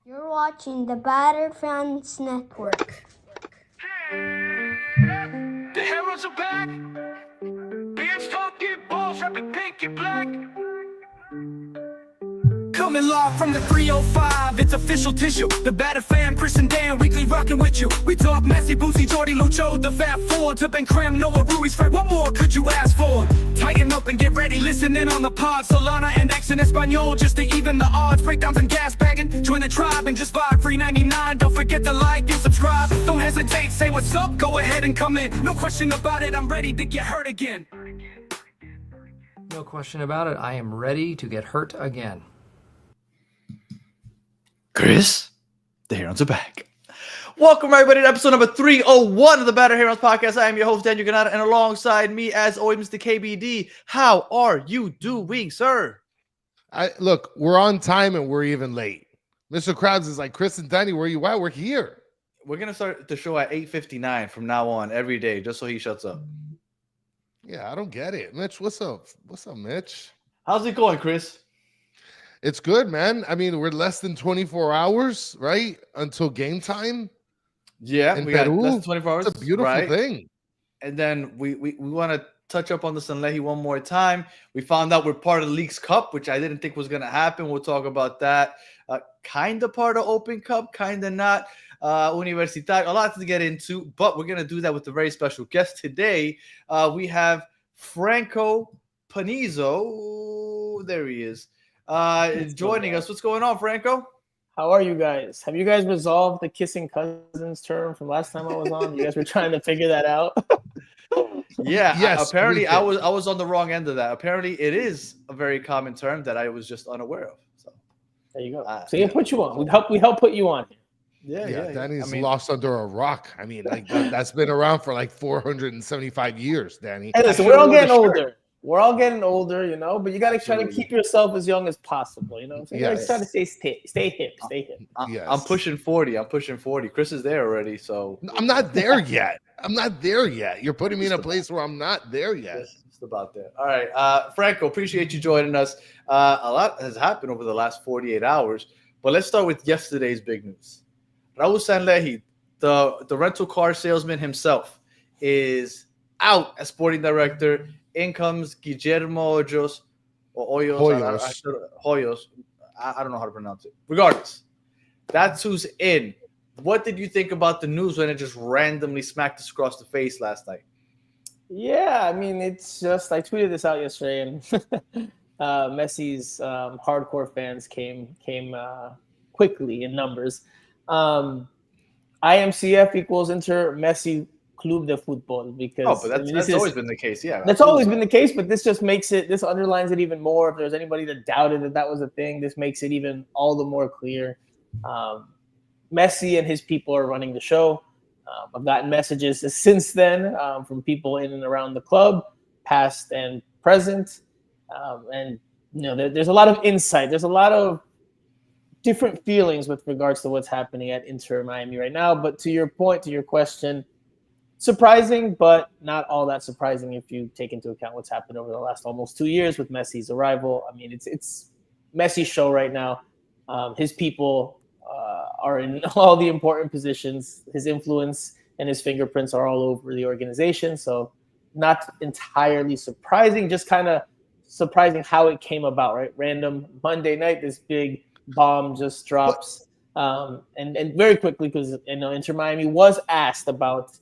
You're watching the Batter Fans Network. The heroes are back. Beards talking balls, rapping pink and black. Coming live from the 305, it's official tissue. The Batter Fan, Chris and Dan, weekly rocking with you. We talk Messi, Boosie, Jordy, Lucho, the Fat Four, to Ben Cram, Noah, Ruiz, Fred. What more could you ask for? Tighten up and get ready, listen in on the pod. Solana and X in Espanol, just to even the odds. Breakdowns and gas bagging, join the tribe and just vibe. Free 99, don't forget to like and subscribe. Don't hesitate, say what's up, go ahead and come in. No question about it, I'm ready to get hurt again. No question about it, I am ready to get hurt again. Chris, the Herons are back. Welcome, everybody, to episode number 301 of the Batter Herons podcast. I am your host, Daniel Granada, and alongside me, as always, Mr. KBD. How are you doing, sir? Look, we're on time and we're even late. Mr. Krabs is like, Chris and Danny, where you at? We're here. We're going to start the show at 8:59 from now on every day, just so he shuts up. Yeah, I don't get it. Mitch, what's up? What's up, Mitch? How's it going, Chris? It's good, man. I mean, we're less than 24 hours, right? Until game time. Yeah, in we Peru. got less than 24 hours. It's a beautiful thing. And then we want to touch up on the Sanlehi one more time. We found out we're part of the Leagues Cup, which I didn't think was going to happen. We'll talk about that. Kind of part of Open Cup, kind of not. Universidad, a lot to get into, but we're going to do that with a very special guest today. We have Franco Panizo. There he is. Joining us. What's going on, Franco? How are you guys? Have you guys resolved the kissing cousins term from last time I was on? You guys were trying to figure that out. Yeah. Yes, apparently, I was on the wrong end of that. Apparently, it is a very common term that I was just unaware of. So there you go. So we put you on. We help put you on. Yeah. Danny's lost under a rock. I mean, like that's been around for like 475 years, Danny. Hey, listen, we're all getting older. We're all getting older, you know, but you got to try to keep yourself as young as possible, you know what I'm saying? You got to try to stay hip. I'm pushing 40. Chris is there already, so. I'm not there yet. You're putting me in a place where I'm not there yet. Just about there. All right. Franco, appreciate you joining us. A lot has happened over the last 48 hours, but let's start with yesterday's big news. Raul Sanlehi, the rental car salesman himself, is out as sporting director. In comes Guillermo Hoyos. I don't know how to pronounce it. Regardless, that's who's in. What did you think about the news when it just randomly smacked us across the face last night? Yeah, I mean, it's just I tweeted this out yesterday, and Messi's hardcore fans came quickly in numbers. IMCF equals Inter Messi Club de Football because that's always been the case. Yeah, that's always been the case. But this just makes it. This underlines it even more. If there's anybody that doubted that was a thing, this makes it even all the more clear. Messi and his people are running the show. I've gotten messages since then from people in and around the club, past and present, and you know there's a lot of insight. There's a lot of different feelings with regards to what's happening at Inter Miami right now. But to your point, to your question. Surprising, but not all that surprising if you take into account what's happened over the last almost 2 years with Messi's arrival. I mean, it's Messi's show right now. His people are in all the important positions. His influence and his fingerprints are all over the organization. So not entirely surprising, just kind of surprising how it came about, right? Random Monday night, this big bomb just drops. And very quickly, because Inter Miami was asked about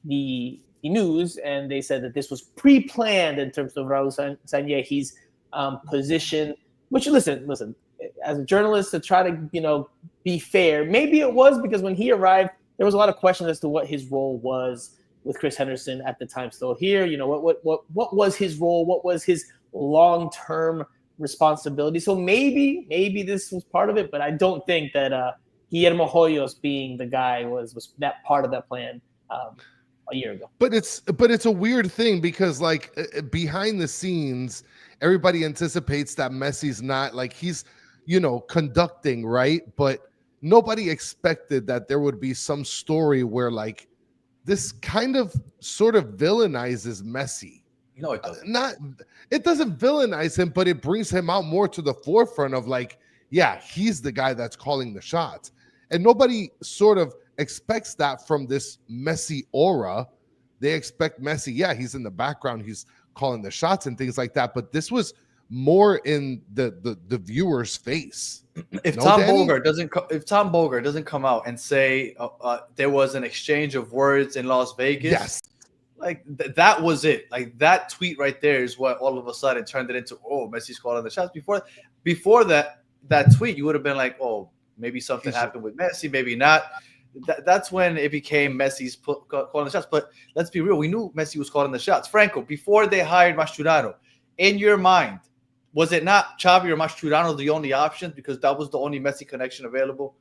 the news, and they said that this was pre-planned in terms of Raul Sanlehi's position. Which listen, as a journalist, to try to be fair, maybe it was because when he arrived, there was a lot of questions as to what his role was with Chris Henderson at the time still here. What was his role? What was his long-term responsibility? So maybe this was part of it, but I don't think that Guillermo Hoyos being the guy was that part of that plan. A year ago. But it's a weird thing because like behind the scenes, everybody anticipates that Messi's not like he's, conducting, right? But nobody expected that there would be some story where like this kind of sort of villainizes Messi. No, it doesn't. It doesn't villainize him, but it brings him out more to the forefront of like yeah, he's the guy that's calling the shots. And nobody sort of expects that from this Messi aura. They expect Messi, yeah, he's in the background, he's calling the shots and things like that. But this was more in the viewer's face. If No, Tom Danny? Bogart doesn't come out and say there was an exchange of words in Las Vegas, Yes. like that was it. Like that tweet right there is what all of a sudden turned it into, oh, Messi's calling the shots. Before that tweet, you would have been like, oh, maybe something happened with Messi, maybe not. That's when it became Messi's calling the shots. But let's be real, we knew Messi was calling the shots. Franco, before they hired Mascherano, in your mind, was it not Xavi or Mascherano the only option because that was the only Messi connection available?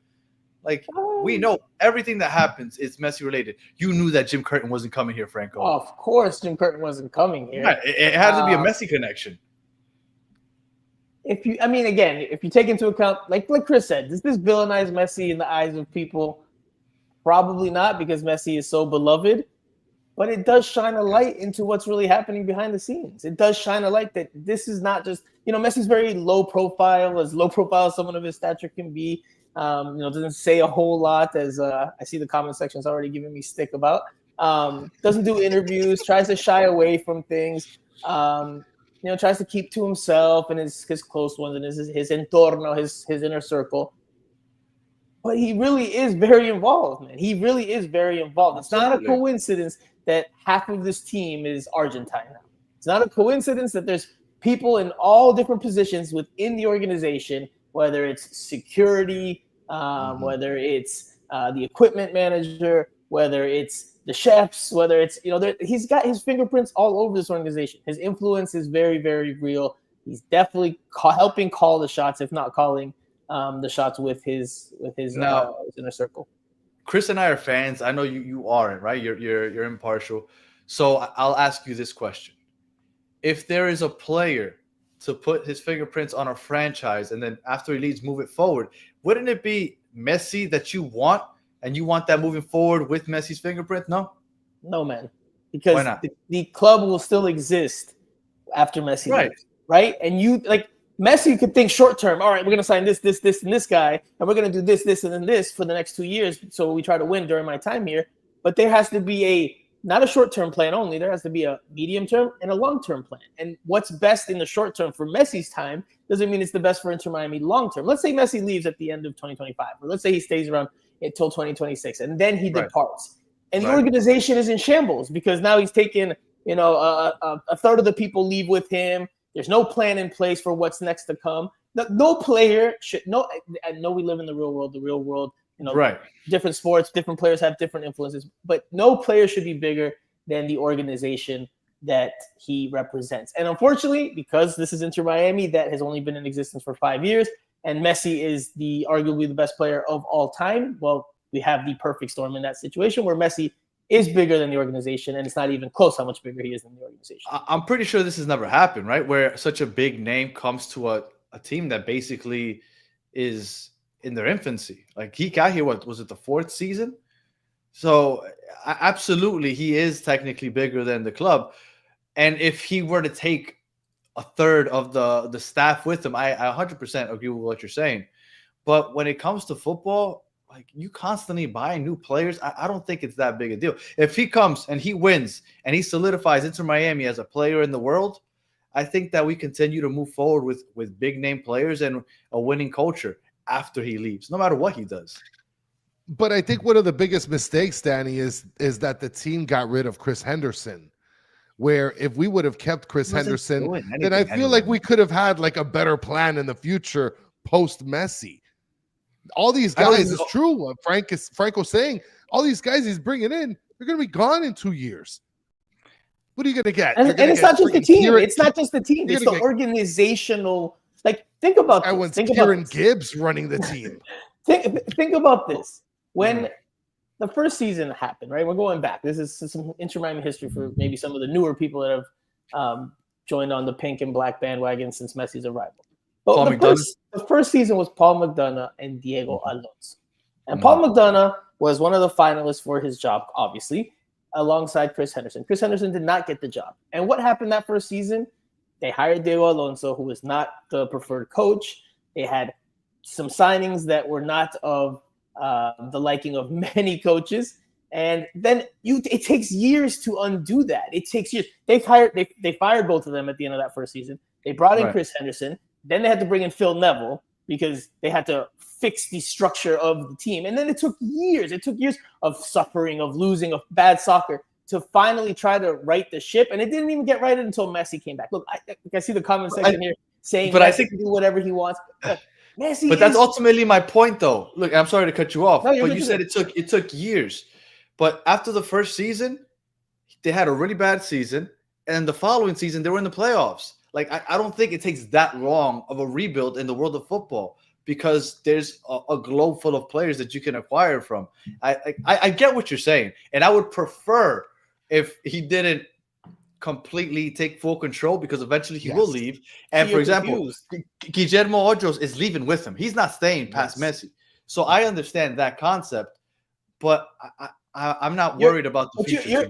Like, we know everything that happens is Messi related. You knew that Jim Curtin wasn't coming here, Franco. Oh, of course, Jim Curtin wasn't coming here. Right. It had to be a Messi connection. If you take into account, like Chris said, does this villainize Messi in the eyes of people? Probably not, because Messi is so beloved. But it does shine a light into what's really happening behind the scenes. It does shine a light that this is not just, Messi's very low profile as someone of his stature can be. Doesn't say a whole lot, as I see the comment section is already giving me stick about. Doesn't do interviews, tries to shy away from things. Tries to keep to himself and his close ones and his entorno, his inner circle. But he really is very involved, man. He really is very involved. It's not a coincidence that half of this team is Argentine now. It's not a coincidence that there's people in all different positions within the organization, whether it's security, whether it's the equipment manager, whether it's the chefs, whether it's, he's got his fingerprints all over this organization. His influence is very, very real. He's definitely helping call the shots, if not calling the shots with his inner circle. Chris and I are fans. I know you aren't, right? You're impartial. So I'll ask you this question. If there is a player to put his fingerprints on a franchise and then after he leaves, move it forward, wouldn't it be Messi that you want? And you want that moving forward with Messi's fingerprint? No, man. Because the club will still exist after Messi leaves, right? And Messi could think short term. All right, we're going to sign this, and this guy, and we're going to do this, and then this for the next 2 years. So we try to win during my time here. But there has to be not a short term plan only. There has to be a medium term and a long term plan. And what's best in the short term for Messi's time doesn't mean it's the best for Inter Miami long term. Let's say Messi leaves at the end of 2025, or let's say he stays around until 2026, and then he departs. And the organization is in shambles because now he's taken, a third of the people leave with him. There's no plan in place for what's next to come. No player should. I know we live in the real world. Different sports, different players have different influences, but no player should be bigger than the organization that he represents. And unfortunately, because this is Inter Miami that has only been in existence for 5 years, and Messi is arguably the best player of all time, well, we have the perfect storm in that situation where Messi is bigger than the organization, and it's not even close how much bigger he is than the organization. I'm pretty sure this has never happened, right? Where such a big name comes to a team that basically is in their infancy. Like, he got here, what was it, the 4th season? So absolutely, he is technically bigger than the club. And if he were to take a third of the staff with him, I 100% agree with what you're saying. But when it comes to football, like, you constantly buy new players. I don't think it's that big a deal. If he comes and he wins and he solidifies Inter Miami as a player in the world, I think that we continue to move forward with big name players and a winning culture after he leaves, no matter what he does. But I think one of the biggest mistakes, Danny, is that the team got rid of Chris Henderson. Where if we would have kept Chris Henderson, then I feel like we could have had like a better plan in the future post Messi. All these guys, it's true what Franco's saying. All these guys he's bringing in, they're going to be gone in 2 years. What are you going to get? And it's not just the team. It's not just the team. It's the organizational. Like, think about this. Think Kieran Gibbs running the team. Think about this. When the first season happened, right? We're going back. This is some Inter Miami history for maybe some of the newer people that have joined on the pink and black bandwagon since Messi's arrival. But the first season was Paul McDonough and Diego Alonso. And Paul McDonough was one of the finalists for his job, obviously, alongside Chris Henderson. Chris Henderson did not get the job. And what happened that first season? They hired Diego Alonso, who was not the preferred coach. They had some signings that were not of the liking of many coaches. And then it takes years to undo that. It takes years. They fired both of them at the end of that first season. They brought in Chris Henderson. Then they had to bring in Phil Neville because they had to fix the structure of the team. And then it took years. It took years of suffering, of losing, of bad soccer to finally try to right the ship. And it didn't even get righted until Messi came back. Look, I see the comment section here saying but Messi I think can do whatever he wants. Messi but that's ultimately my point, though. Look, I'm sorry to cut you off, No, but you said it took years. But after the first season, they had a really bad season, and the following season they were in the playoffs. Like I don't think it takes that long of a rebuild in the world of football because there's a globe full of players that you can acquire from. I get what you're saying, and I would prefer if he didn't completely take full control because eventually he will leave. And for example, Guillermo Ojos is leaving with him. He's not staying past Messi. So I understand that concept, but I'm not worried about the future.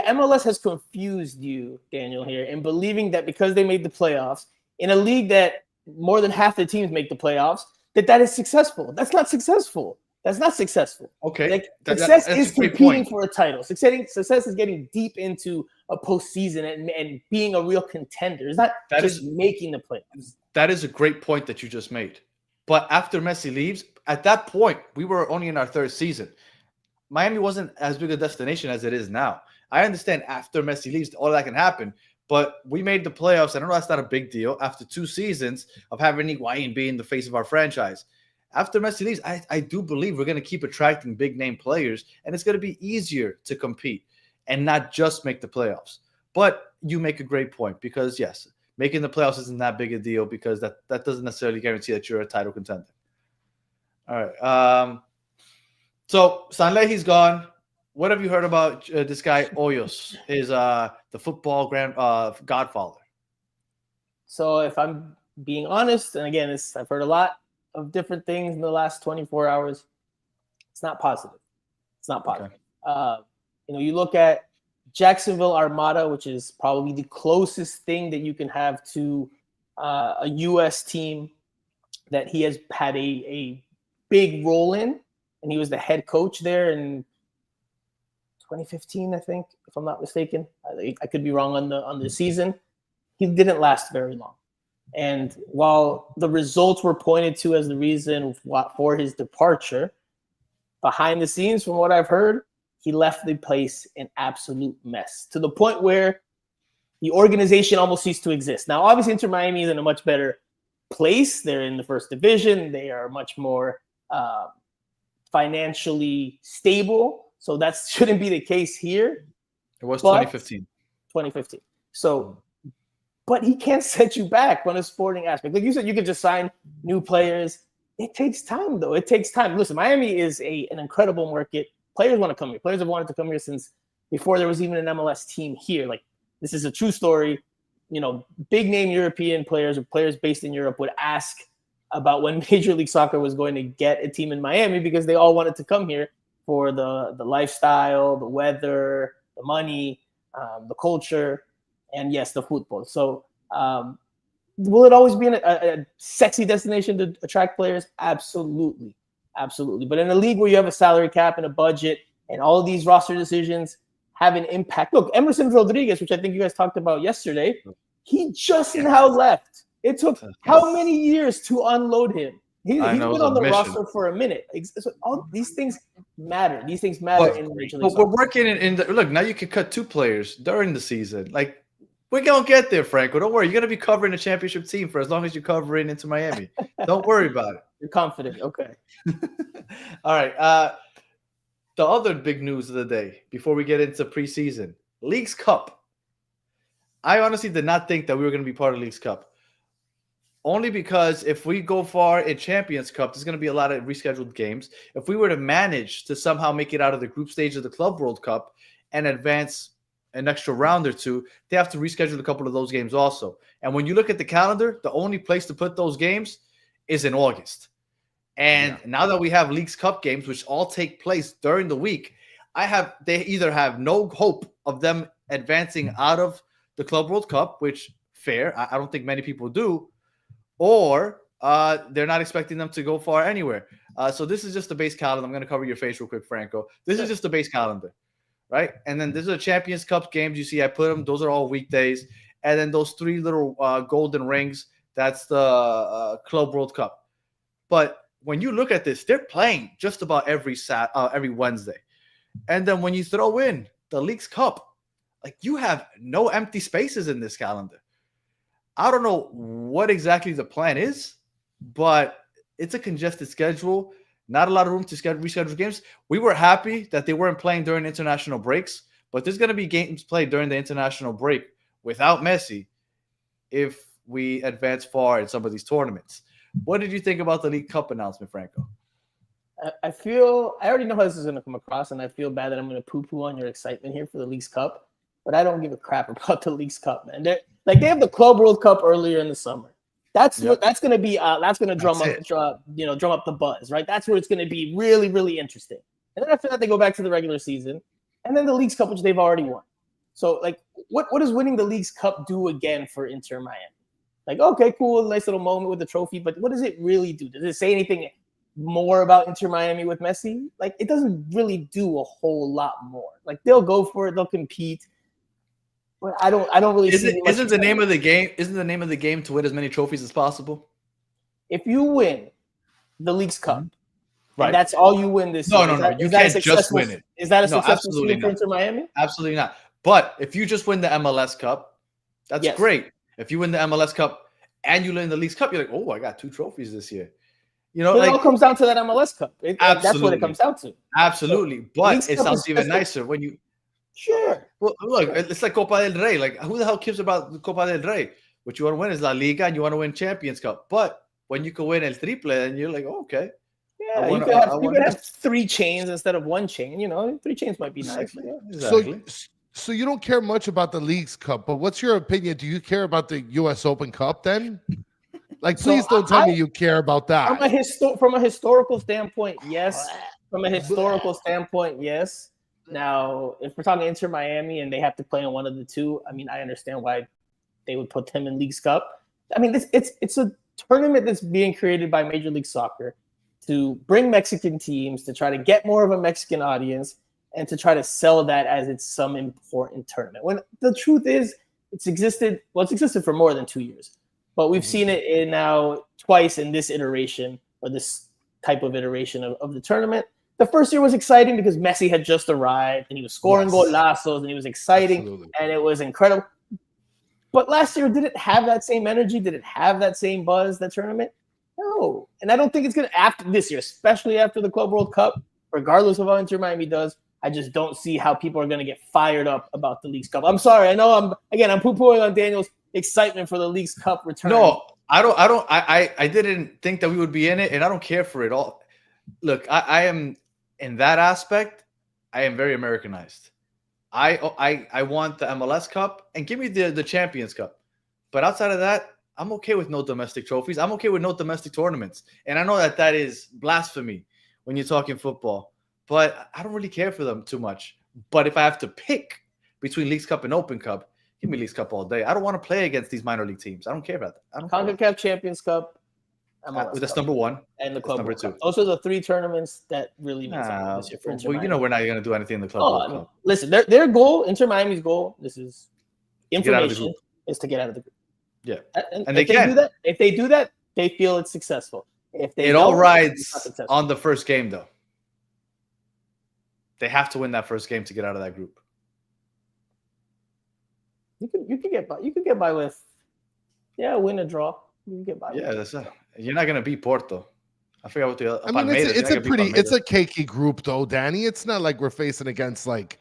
MLS has confused you, Daniel, here in believing that because they made the playoffs in a league that more than half the teams make the playoffs, that is successful. That's not successful. That's not successful. Okay. Like, success is competing for a title. Success is getting deep into a postseason and being a real contender. It's not just making the playoffs. That is a great point that you just made. But after Messi leaves, at that point, we were only in our third season. Miami wasn't as big a destination as it is now. I understand after Messi leaves, all that can happen. But we made the playoffs. I know that's not a big deal after 2 seasons of having Higuain being the face of our franchise. After Messi leaves, I do believe we're going to keep attracting big-name players, and it's going to be easier to compete and not just make the playoffs. But you make a great point because, yes, making the playoffs isn't that big a deal because that doesn't necessarily guarantee that you're a title contender. All right. So Sanlehi's gone. What have you heard about this guy Hoyos? Is the football godfather? So if I'm being honest, and again, I've heard a lot of different things in the last 24 hours. It's not positive. It's not positive. Okay. You look at Jacksonville Armada, which is probably the closest thing that you can have to a U.S. team that he has had a big role in. And he was the head coach there in 2015, I think, if I'm not mistaken. I could be wrong on the season. He didn't last very long. And while the results were pointed to as the reason for his departure, behind the scenes, from what I've heard, he left the place an absolute mess to the point where the organization almost ceased to exist. Now, obviously, Inter Miami is in a much better place. They're in the first division. They are much more financially stable. So that shouldn't be the case here. It was 2015. 2015. So, but he can't set you back on a sporting aspect. Like you said, you can just sign new players. It takes time, though. It takes time. Listen, Miami is an incredible market. Players want to come here. Players have wanted to come here since before there was even an MLS team here. Like, this is a true story. Big name European players or players based in Europe would ask about when Major League Soccer was going to get a team in Miami because they all wanted to come here for the lifestyle, the weather, the money, the culture, and yes, the football. So will it always be a sexy destination to attract players? Absolutely. Absolutely. But in a league where you have a salary cap and a budget and all of these roster decisions have an impact. Look, Emerson Rodriguez, which I think you guys talked about yesterday, he just now left. It took how many years to unload him? He's been on the roster for a minute. So all these things matter. These things matter in Major League Soccer. We're working in the look. Now you can cut 2 players during the season. Like, we're gonna get there, Franco. Don't worry. You're gonna be covering the championship team for as long as you're covering Inter Miami. Don't worry about it. You're confident. Okay. All right. The other big news of the day before we get into preseason, Leagues Cup. I honestly did not think that we were going to be part of Leagues Cup. Only because if we go far in Champions Cup, there's going to be a lot of rescheduled games. If we were to manage to somehow make it out of the group stage of the Club World Cup and advance an extra round or 2, they have to reschedule a couple of those games also. And when you look at the calendar, the only place to put those games is in August. And now that we have Leagues Cup games, which all take place during the week, they either have no hope of them advancing out of the Club World Cup, which fair, I don't think many people do, or they're not expecting them to go far anywhere. So this is just the base calendar. I'm going to cover your face real quick, Franco. This is just the base calendar, right? And then this is a Champions Cup games. You see, I put them. Those are all weekdays. And then those 3 little golden rings, that's the Club World Cup. But when you look at this, they're playing just about every Wednesday. And then when you throw in the Leagues Cup, like, you have no empty spaces in this calendar. I don't know what exactly the plan is, but it's a congested schedule. Not a lot of room to reschedule games. We were happy that they weren't playing during international breaks, but there's going to be games played during the international break without Messi if we advance far in some of these tournaments. What did you think about the League Cup announcement, Franco? I already know how this is going to come across, and I feel bad that I'm going to poo-poo on your excitement here for the Leagues Cup, but I don't give a crap about the Leagues Cup, man. They have the Club World Cup earlier in the summer. That's going to be that's going to drum up the buzz, right? That's where it's going to be really, really interesting. And then after that, they go back to the regular season, and then the Leagues Cup, which they've already won. So, like, what does winning the Leagues Cup do again for Inter Miami? Like, okay, cool, nice little moment with the trophy, but what does it really do? Does it say anything more about Inter Miami with Messi? Like, it doesn't really do a whole lot more. Like, they'll go for it, they'll compete. But I don't really see. Isn't the name of the game? Isn't the name of the game to win as many trophies as possible? If you win the Leagues Cup, right, and that's all you win this year. No, you can't just win it. Is that a successful season for Inter Miami? Absolutely not. But if you just win the MLS Cup, that's great. If you win the MLS Cup and you win the Leagues Cup, you're like, oh, I got 2 trophies this year. You know, it all comes down to that MLS Cup. That's what it comes down to. Absolutely. But it sounds even nicer when you. Sure. Well, look, it's like Copa del Rey. Like, who the hell cares about Copa del Rey? What you want to win is La Liga, and you want to win Champions Cup. But when you can win El Triple, and you're like, oh, okay. Yeah, you could have 3 chains instead of 1 chain. You know, 3 chains might be nice. Yeah, exactly. So you don't care much about the Leagues Cup, but what's your opinion? Do you care about the U.S. Open Cup then? Like, please don't tell me you care about that. From a historical standpoint, yes. From a historical standpoint, yes. Now, if we're talking Inter Miami and they have to play in one of the 2, I mean, I understand why they would put them in Leagues Cup. I mean, it's a tournament that's being created by Major League Soccer to bring Mexican teams, to try to get more of a Mexican audience, and to try to sell that as it's some important tournament. When the truth is, it's existed for more than 2 years. But we've seen it in now twice in this iteration, or this type of iteration of the tournament. The first year was exciting because Messi had just arrived and he was scoring golazos and he was exciting. Absolutely. And it was incredible. But last year, did it have that same energy? Did it have that same buzz, that tournament? No. And I don't think it's going to, after this year, especially after the Club World Cup, regardless of how Inter Miami does, I just don't see how people are going to get fired up about the Leagues Cup. I'm sorry. I know I'm poo-pooing on Daniel's excitement for the Leagues Cup return. No, I didn't think that we would be in it, and I don't care for it all. Look, I am, in that aspect, I am very Americanized. I want the MLS Cup, and give me the Champions Cup. But outside of that, I'm okay with no domestic trophies. I'm okay with no domestic tournaments. And I know that is blasphemy when you're talking football, but I don't really care for them too much. But if I have to pick between Leagues Cup and Open Cup, give me Leagues Cup all day. I don't want to play against these minor league teams. I don't care about that. CONCACAF Champions Cup, MLS that's Cup, number 1. And the Club number World 2. Cup. Those are the 3 tournaments that really mean something this year for Inter Miami. You know we're not going to do anything in the Club World Cup. Listen, their goal, Inter Miami's goal, this is information, is to get out of the group. Yeah, and if they do that, they feel it's successful. If they it all rides on the first game, though. They have to win that first game to get out of that group. You can get by with, win or draw. You can get by. Yeah, you're not gonna beat Porto. I forgot what the. I mean, it's a cakey group though, Danny. It's not like we're facing against like.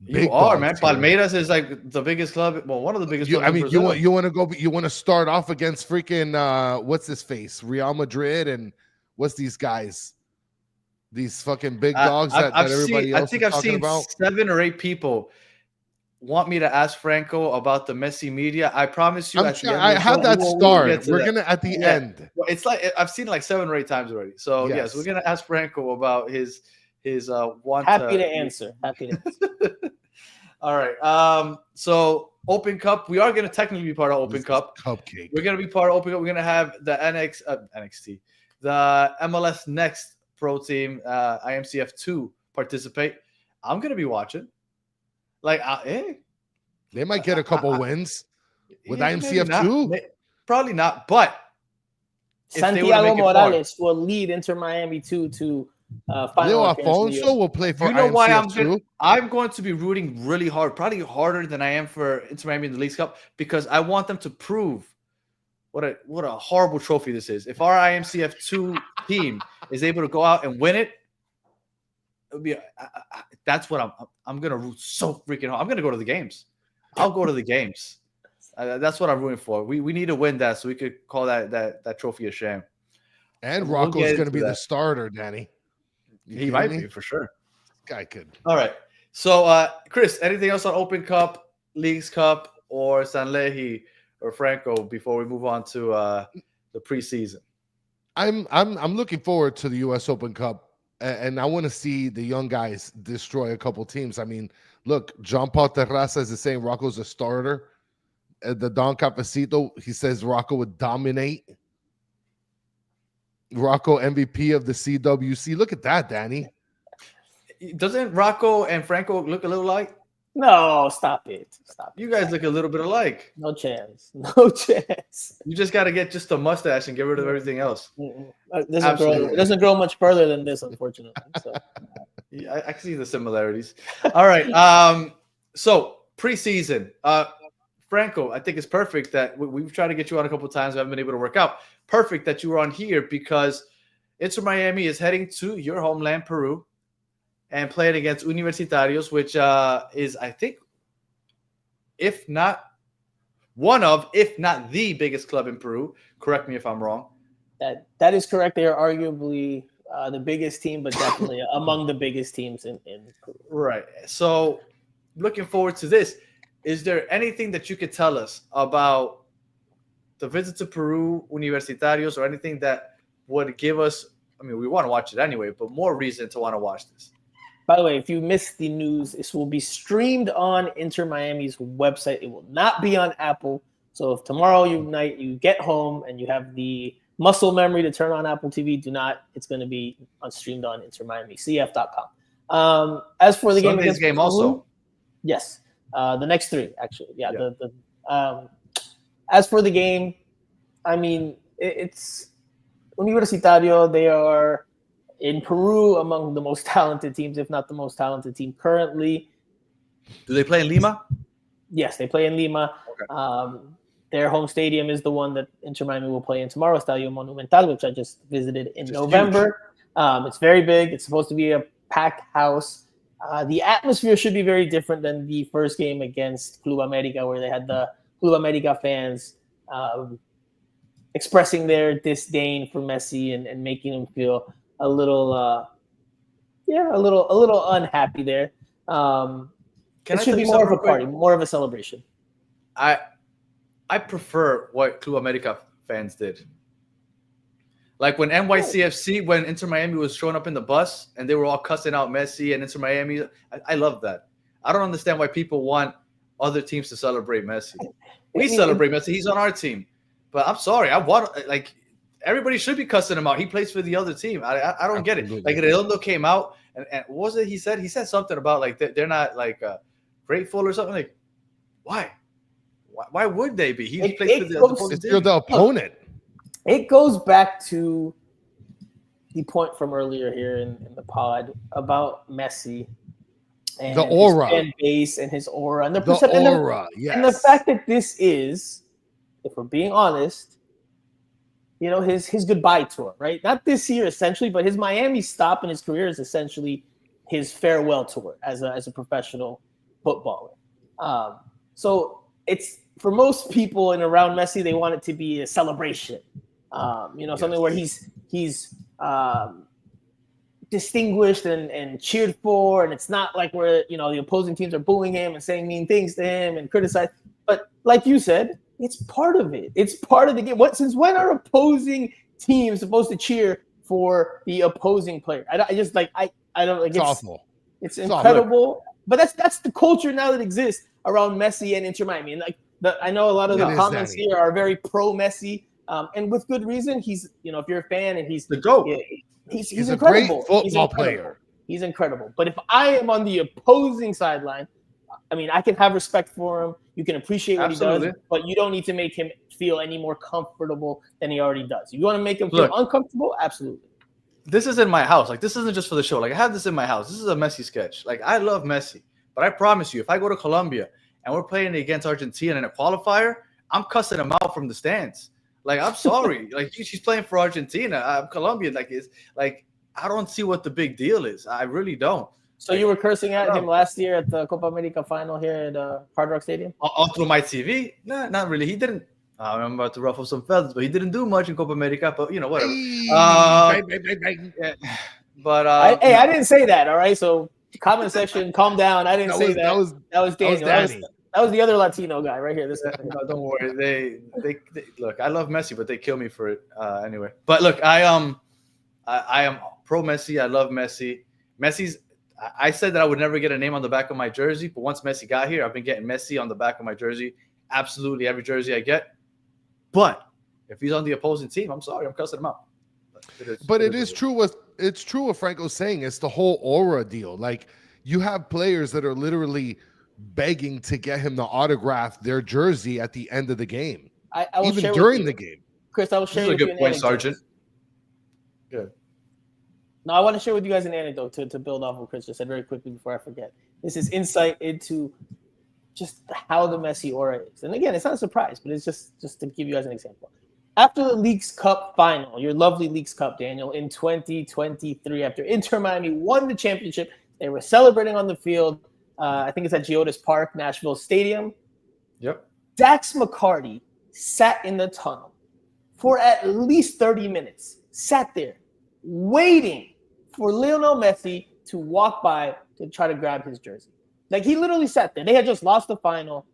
You are, man. Palmeiras is like the biggest club. Well, one of the biggest. You want to start off against freaking what's his face, Real Madrid, and what's these guys? These fucking big dogs that everybody else is talking about. 7 or 8 people want me to ask Franco about the Messi media. I promise you. I have that start. We're gonna at the end. Well, it's like I've seen it like 7 or 8 times already. So yes, we're gonna ask Franco about his want. Happy to answer. All right. So Open Cup. We are going to technically be part of Open Cup. Cupcake. We're going to be part of Open Cup. We're going to have the NXT, the MLS Next Pro Team, IMCF2 participate. I'm going to be watching. Like, They might get a couple wins with yeah, IMCF2. Probably not, but Santiago Morales will lead Inter Miami to final. Leo Alfonso will play for IMCF2. I'm going to be rooting really hard, probably harder than I am for Inter Miami in the League Cup, because I want them to prove what a horrible trophy this is. If our IMCF2 team is able to go out and win it, it'll be that's what I'm gonna root so freaking hard. I'm gonna go to the games. I'll go to the games. That's what I'm rooting for. We need to win that so we could call that trophy a shame. And Rocco's going to be the starter, Danny. He might be for sure. Guy could. All right. So, Chris, anything else on Open Cup, Leagues Cup, or Sanlehi or Franco before we move on to the preseason? I'm looking forward to the U.S. Open Cup, and I want to see the young guys destroy a couple teams. I mean, look, John Paul Terraza is saying Rocco's a starter. The Don Capacito, he says Rocco would dominate. Rocco MVP of the CWC. Look at that, Danny. Doesn't Rocco and Franco look a little alike? No, stop it. Stop it. You guys look a little bit alike. No chance. No chance. You just got to get just a mustache and get rid of everything else. It doesn't grow much further than this, unfortunately. So. Yeah, I can see the similarities. All right. So preseason. Franco, I think it's perfect that we've tried to get you on a couple of times. We haven't been able to work out. Perfect that you were on here because Inter Miami is heading to your homeland, Peru, and playing against Universitarios, which is, I think, if not the biggest club in Peru. Correct me if I'm wrong. That is correct. They are arguably the biggest team, but definitely among the biggest teams in Peru. Right. So looking forward to this. Is there anything that you could tell us about the visit to Peru, Universitarios, or anything that would give us, I mean, we want to watch it anyway, but more reason to want to watch this? By the way, if you missed the news, this will be streamed on Inter Miami's website. It will not be on Apple. So if tomorrow night you get home and you have the muscle memory to turn on Apple TV, do not. It's going to be streamed on intermiamicf.com. As for the game against game Peru, also. Yes. The next three, actually. Yeah. As for the game, I mean, it's Universitario. They are in Peru among the most talented teams, if not the most talented team currently. Do they play in Lima? Yes, they play in Lima. Okay. Their home stadium is the one that Inter Miami will play in tomorrow, Estadio Monumental, which I just visited in November. It's very big. It's supposed to be a packed house. The atmosphere should be very different than the first game against Club America, where they had the Club America fans expressing their disdain for Messi and making them feel a little unhappy there. It should be more of a party, more of a celebration. I prefer what Club America fans did. Like when NYCFC, when Inter Miami was showing up in the bus and they were all cussing out Messi and Inter Miami, I love that. I don't understand why people want other teams to celebrate Messi. We celebrate Messi. He's on our team. But I'm sorry. Everybody should be cussing him out. He plays for the other team. I don't get it. Like Redondo came out and what was it he said? He said something about like they're not like grateful or something. Like, why? Why would they be? He plays for the opposing team. You're the opponent. It goes back to the point from earlier here in the pod about Messi and the aura, his fan base, and his aura, and the aura, yes. And the fact that this is, if we're being honest, his goodbye tour, right? Not this year essentially, but his Miami stop in his career is essentially his farewell tour as a professional footballer. So it's for most people and around Messi, they want it to be a celebration. Something where he's distinguished and cheered for, and it's not like where the opposing teams are booing him and saying mean things to him and criticize. But like you said, it's part of it. It's part of the game. Since when are opposing teams supposed to cheer for the opposing player? I don't like. It's awful. It's incredible. But that's the culture now that exists around Messi and Inter Miami. And I know a lot of It the is, comments Danny. here are very pro Messi, and with good reason. He's, if you're a fan, and he's The GOAT. yeah, he's a great incredible. football He's incredible. player. He's incredible. But if I am on the opposing sideline, I mean, I can have respect for him. You can appreciate what he does, but you don't need to make him feel any more comfortable than he already does. If you want to make him feel uncomfortable, absolutely. This is in my house. Like, this isn't just for the show. Like, I have this in my house. This is a Messi sketch. Like, I love Messi, but I promise you, if I go to Colombia and we're playing against Argentina in a qualifier, I'm cussing him out from the stands. Like, I'm sorry. Like, she's playing for Argentina. I'm Colombian. Like, it's like, I don't see what the big deal is. I really don't. So you were cursing at him last year at the Copa America final here at Hard Rock Stadium? All through my TV? Nah, not really. He didn't. I'm about to ruffle some feathers, but he didn't do much in Copa America. But whatever. But I didn't say that. All right. So comment section, calm down. I didn't say that. That was Daniel. That was the other Latino guy right here. No, don't worry. They look. I love Messi, but they kill me for it anyway. But look, I am pro Messi. I love Messi. I said that I would never get a name on the back of my jersey, but once Messi got here, I've been getting Messi on the back of my jersey. Absolutely every jersey I get. But if he's on the opposing team, I'm sorry, I'm cussing him out. But it is true what Franco's saying. It's the whole aura deal. Like, you have players that are literally begging to get him to autograph their jersey at the end of the game, I will even share during with the game. Chris, I will share This is with a you good point, Sergeant. Good. No, I want to share with you guys an anecdote to build off what Chris just said very quickly before I forget. This is insight into just how the Messi aura is. And again, it's not a surprise, but it's just to give you guys an example. After the Leagues Cup final, your lovely Leagues Cup, Daniel, in 2023, after Inter Miami won the championship, they were celebrating on the field. I think it's at Geodis Park, Nashville Stadium. Yep. Dax McCarty sat in the tunnel for at least 30 minutes, sat there waiting for Lionel Messi to walk by to try to grab his jersey. Like, he literally sat there. They had just lost the final,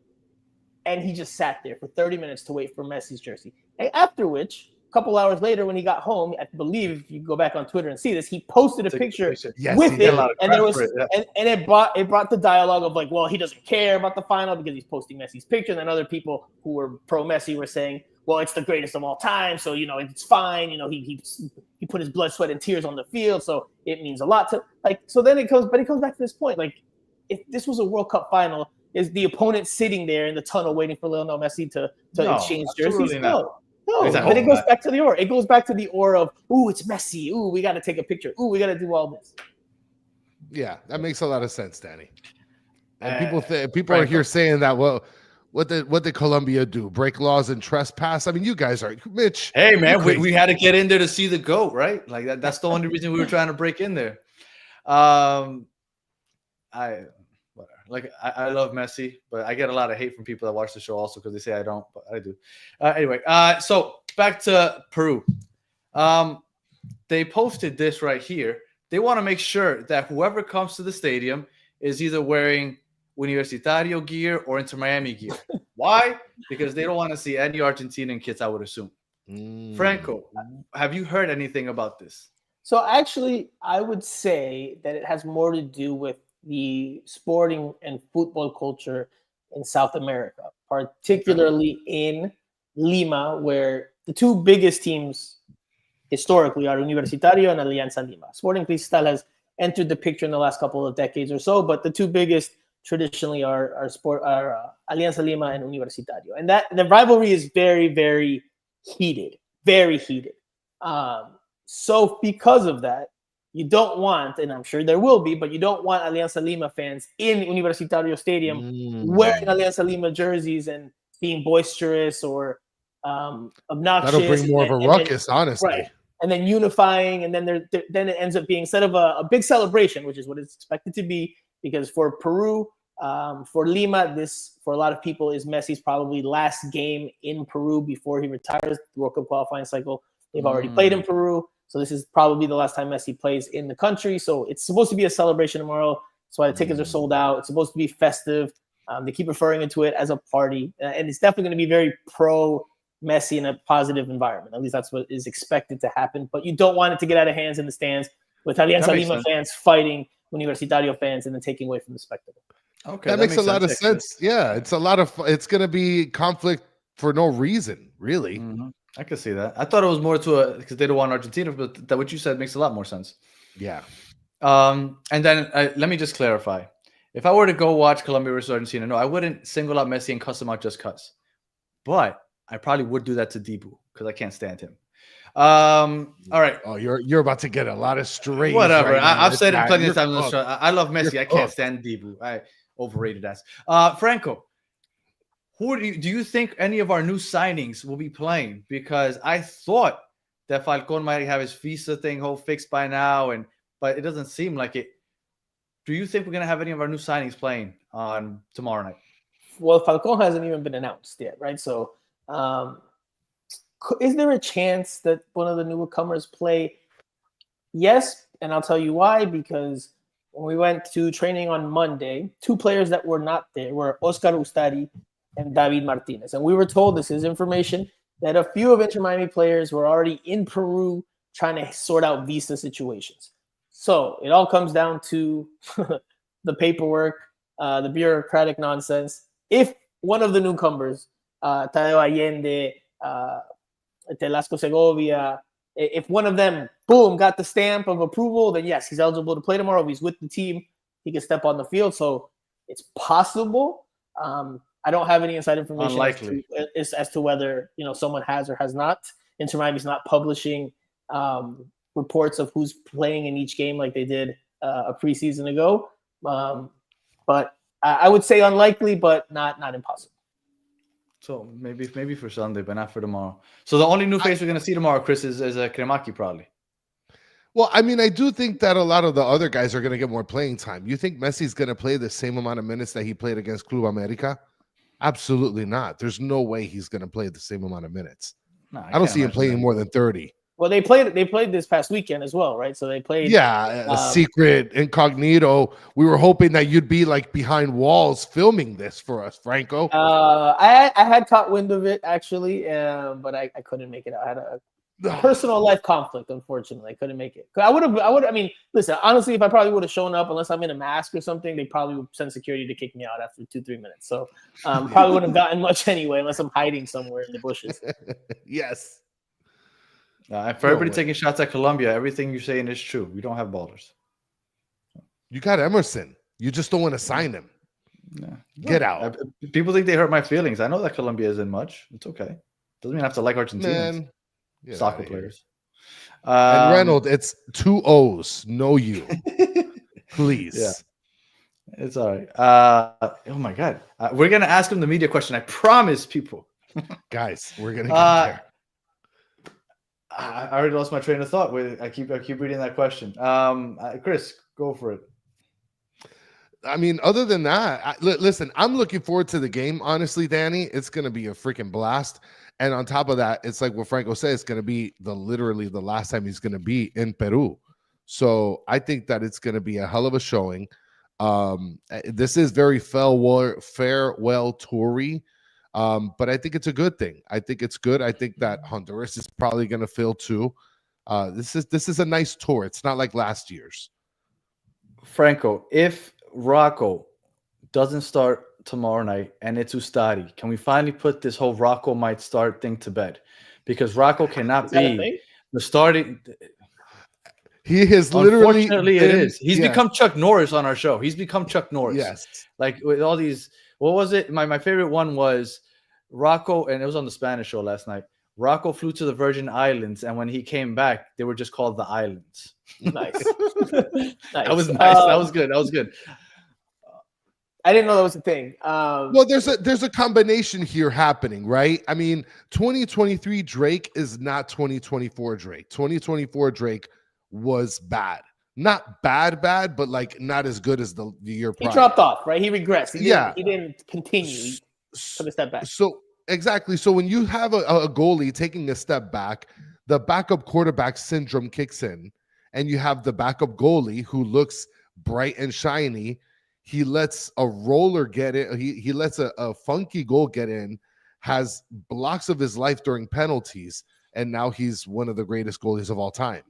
and he just sat there for 30 minutes to wait for Messi's jersey. And after which, a couple hours later, when he got home, I believe if you go back on Twitter and see this, he posted a picture with it, and there was and it brought the dialogue of like, well, he doesn't care about the final because he's posting Messi's picture, and then other people who were pro Messi were saying, well, it's the greatest of all time, so it's fine. He put his blood, sweat, and tears on the field, so it means a lot to like. So then it goes back to this point, like, if this was a World Cup final, is the opponent sitting there in the tunnel waiting for Lionel Messi to exchange jerseys? No. But it goes back to the aura. It goes back to the aura of, ooh, it's Messi. Ooh, we got to take a picture. Ooh, we got to do all this. Yeah, that makes a lot of sense, Danny. And people are here saying that, well, what did Colombia do? Break laws and trespass? I mean, you guys are Mitch. Hey, man, we had to get in there to see the GOAT, right? Like that's the only reason we were trying to break in there. I love Messi, but I get a lot of hate from people that watch the show also because they say I don't, but I do. Anyway, so back to Peru. They posted this right here. They want to make sure that whoever comes to the stadium is either wearing Universitario gear or Inter Miami gear. Why? Because they don't want to see any Argentinian kids, I would assume. Franco, have you heard anything about this? So actually, I would say that it has more to do with the sporting and football culture in South America, particularly in Lima, where the two biggest teams historically are Universitario and Alianza Lima. Sporting Cristal has entered the picture in the last couple of decades or so, but the two biggest traditionally are Alianza Lima and Universitario. And that the rivalry is very, very heated, very heated. So because of that, you don't want, and I'm sure there will be, but you don't want Alianza Lima fans in Universitario Stadium wearing Alianza Lima jerseys and being boisterous or obnoxious. That'll bring more of a ruckus, honestly. Right. And then unifying, and then then it ends up being, instead of a big celebration, which is what it's expected to be, because for Peru, for Lima, this, for a lot of people, is Messi's probably last game in Peru before he retires. The World Cup qualifying cycle, they've already played in Peru. So this is probably the last time Messi plays in the country. So it's supposed to be a celebration tomorrow. That's why the tickets are sold out. It's supposed to be festive. They keep referring to it as a party. And it's definitely going to be very pro-Messi in a positive environment. At least that's what is expected to happen. But you don't want it to get out of hands in the stands with Alianza Lima fans fighting Universitario fans and then taking away from the spectacle. Okay, That makes a lot of Yeah, sense. Yeah, it's a lot of. It's going to be conflict for no reason, really. mhm. I can see that. I thought it was more to a because they don't want Argentina, but that what you said makes a lot more sense. Yeah. And then let me just clarify. If I were to go watch Colombia versus Argentina, no, I wouldn't single out Messi and cuss him out just cuss. But I probably would do that to Dibu because I can't stand him. All right. Oh, you're about to get a lot of strays. Whatever. Right now I've with said it that. plenty You're of times on the cooked. show. I love Messi. You're I can't cooked. stand Dibu. I overrated ass. Franco, who do you think any of our new signings will be playing? Because I thought that Falcon might have his visa thing whole fixed by now, but it doesn't seem like it. Do you think we're gonna have any of our new signings playing on tomorrow night? Well, Falcon hasn't even been announced yet, right? So, is there a chance that one of the newcomers play? Yes, and I'll tell you why. Because when we went to training on Monday, two players that were not there were Oscar Ustari and David Martinez. And we were told, this is information, that a few of Inter Miami players were already in Peru trying to sort out visa situations. So it all comes down to the paperwork, the bureaucratic nonsense. If one of the newcomers, Tadeo Allende, Telasco Segovia, if one of them, boom, got the stamp of approval, then yes, he's eligible to play tomorrow. If he's with the team, he can step on the field. So it's possible. I don't have any inside information as to whether someone has or has not. Inter Miami's not publishing reports of who's playing in each game like they did a preseason ago. But I would say unlikely, but not impossible. So maybe for Sunday, but not for tomorrow. So the only new face we're going to see tomorrow, Chris, is Kremaki probably. Well, I mean, I do think that a lot of the other guys are going to get more playing time. You think Messi's going to play the same amount of minutes that he played against Club America? Absolutely not. There's no way he's going to play the same amount of minutes. No, I don't see him playing more than 30. Well, they played this past weekend as well, right? So they played. Yeah, a secret incognito. We were hoping that you'd be like behind walls filming this for us, Franco. I had caught wind of it actually, but I couldn't make it out. I had a personal life conflict, unfortunately. I couldn't make it. I would. I mean, listen. Honestly, if I probably would have shown up, unless I'm in a mask or something, they probably would send security to kick me out after 2-3 minutes. So probably wouldn't have gotten much anyway, unless I'm hiding somewhere in the bushes. Yes. For everybody taking shots at Colombia, everything you're saying is true. We don't have ballers. You got Emerson. You just don't want to sign him. Yeah. Get out. People think they hurt my feelings. I know that Colombia isn't much. It's okay. Doesn't mean I have to like Argentinians. Man. Soccer players. And Reynolds, it's 2 O's, no U. Please. Yeah. It's all right. Oh my God. We're gonna ask him the media question. I promise, people. Guys, we're gonna get there. I already lost my train of thought. I keep reading that question. Chris, go for it. I mean, other than that, listen, I'm looking forward to the game. Honestly, Danny, it's going to be a freaking blast. And on top of that, it's like what Franco said, it's going to be literally the last time he's going to be in Peru. So I think that it's going to be a hell of a showing. This is very farewell toury. But I think it's a good thing. I think it's good. I think that Honduras is probably going to fill too. This is a nice tour. It's not like last year's. Franco, if Rocco doesn't start tomorrow night and it's Ustari, can we finally put this whole Rocco might start thing to bed? Because Rocco cannot be the starting. He has literally. Unfortunately, it is. He's become Chuck Norris on our show. He's become Chuck Norris. Yes. Like with all these. What was it? My favorite one was Rocco, and it was on the Spanish show last night. Rocco flew to the Virgin Islands, and when he came back, they were just called the Islands. Nice. That was nice. That was good. That was good. I didn't know that was a thing. Well, there's a combination here happening, right? I mean, 2023 Drake is not 2024 Drake. 2024 Drake was bad. Not bad, but like not as good as the year prior. He dropped off, right? He regressed. He didn't continue. He took a step back. So exactly. So when you have a goalie taking a step back, the backup quarterback syndrome kicks in, and you have the backup goalie who looks bright and shiny. He lets a roller get in. He lets a funky goal get in, has blocks of his life during penalties, and now he's one of the greatest goalies of all time.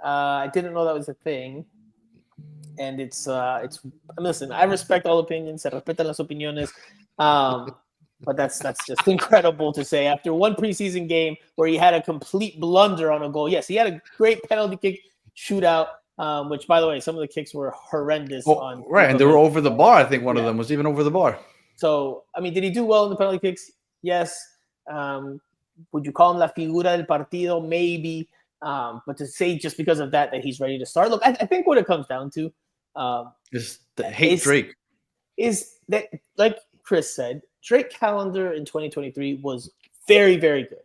I didn't know that was a thing. and it's. Listen, I respect all opinions. Se respetan las opiniones. But that's just incredible to say after one preseason game where he had a complete blunder on a goal. Yes, he had a great penalty kick shootout, which, by the way, some of the kicks were horrendous. Right, and they were over the bar. I think one of them was even over the bar. So, I mean, did he do well in the penalty kicks? Yes. Would you call him la figura del partido? Maybe. But to say just because of that he's ready to start. Look, I think what it comes down to is Drake. Is that, like Chris said, Drake Callender in 2023 was very, very good.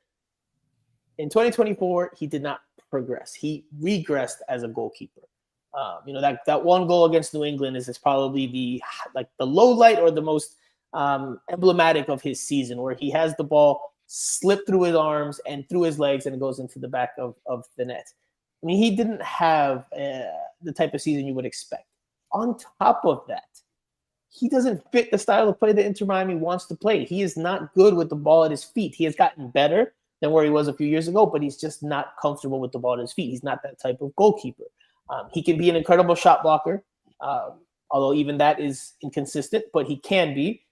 In 2024, he did not progress. He regressed as a goalkeeper. That one goal against New England is probably the low light or the most emblematic of his season, where he has the ball slip through his arms and through his legs and it goes into the back of the net. I mean, he didn't have the type of season you would expect. On top of that, he doesn't fit the style of play that Inter Miami wants to play. He is not good with the ball at his feet. He has gotten better than where he was a few years ago, but he's just not comfortable with the ball at his feet. He's not that type of goalkeeper. He can be an incredible shot blocker, although even that is inconsistent, but he can be.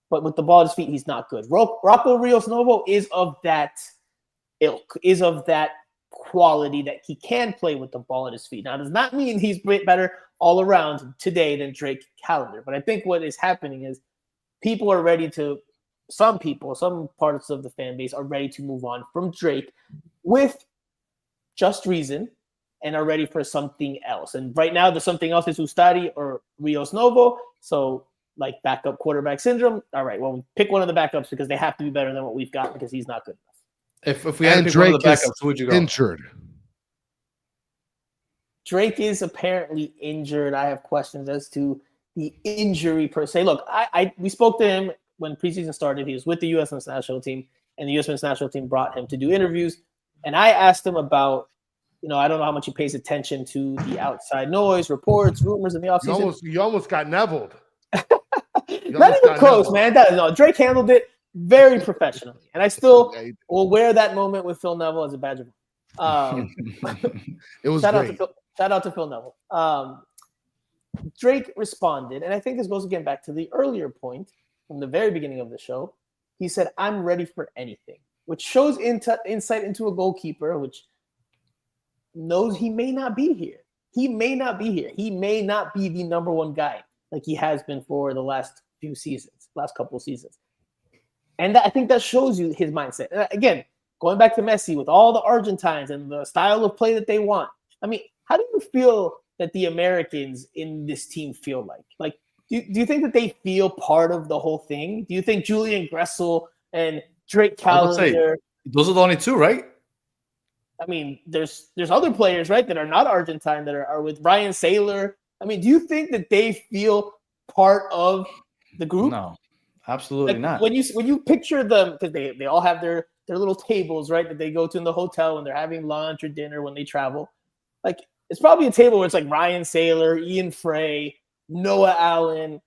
But with the ball at his feet, he's not good. Rocco Rios Novo is of that ilk, is of that quality that he can play with the ball at his feet. Now, it does not mean he's better all around today than Drake Callender. But I think what is happening is people are ready to, some parts of the fan base are ready to move on from Drake with just reason and are ready for something else. And right now, the something else is Ustari or Rios Novo. So, like backup quarterback syndrome. All right, well, pick one of the backups because they have to be better than what we've got because he's not good enough. If we had to pick one of the backups, who would you go? Injured. Drake is apparently injured. I have questions as to the injury per se. Look, we spoke to him when preseason started. He was with the U.S. men's national team, and the U.S. men's national team brought him to do interviews. And I asked him about, I don't know how much he pays attention to the outside noise, reports, rumors in the offseason. You almost got nevelled. Not even close, man. Drake handled it very professionally, and I still will wear that moment with Phil Neville as a badge of honor. It was great. Shout out to Phil Neville. Drake responded, and I think this goes again back to the earlier point from the very beginning of the show. He said, "I'm ready for anything," which shows insight into a goalkeeper, which knows he may not be here. He may not be here. He may not be the number one guy like he has been for the last couple of seasons. And I think that shows you his mindset. And again, going back to Messi with all the Argentines and the style of play that they want. I mean, how do you feel that the Americans in this team feel like? Like, do you think that they feel part of the whole thing? Do you think Julian Gressel and Drake Callender? Those are the only two, right? I mean, there's other players, right, that are not Argentine that are with Ryan Saylor. I mean, do you think that they feel part of the group? No, absolutely not. When you picture them, because they all have their little tables, right, that they go to in the hotel when they're having lunch or dinner when they travel. Like, it's probably a table where it's like Ryan Saylor, Ian Frey, Noah Allen,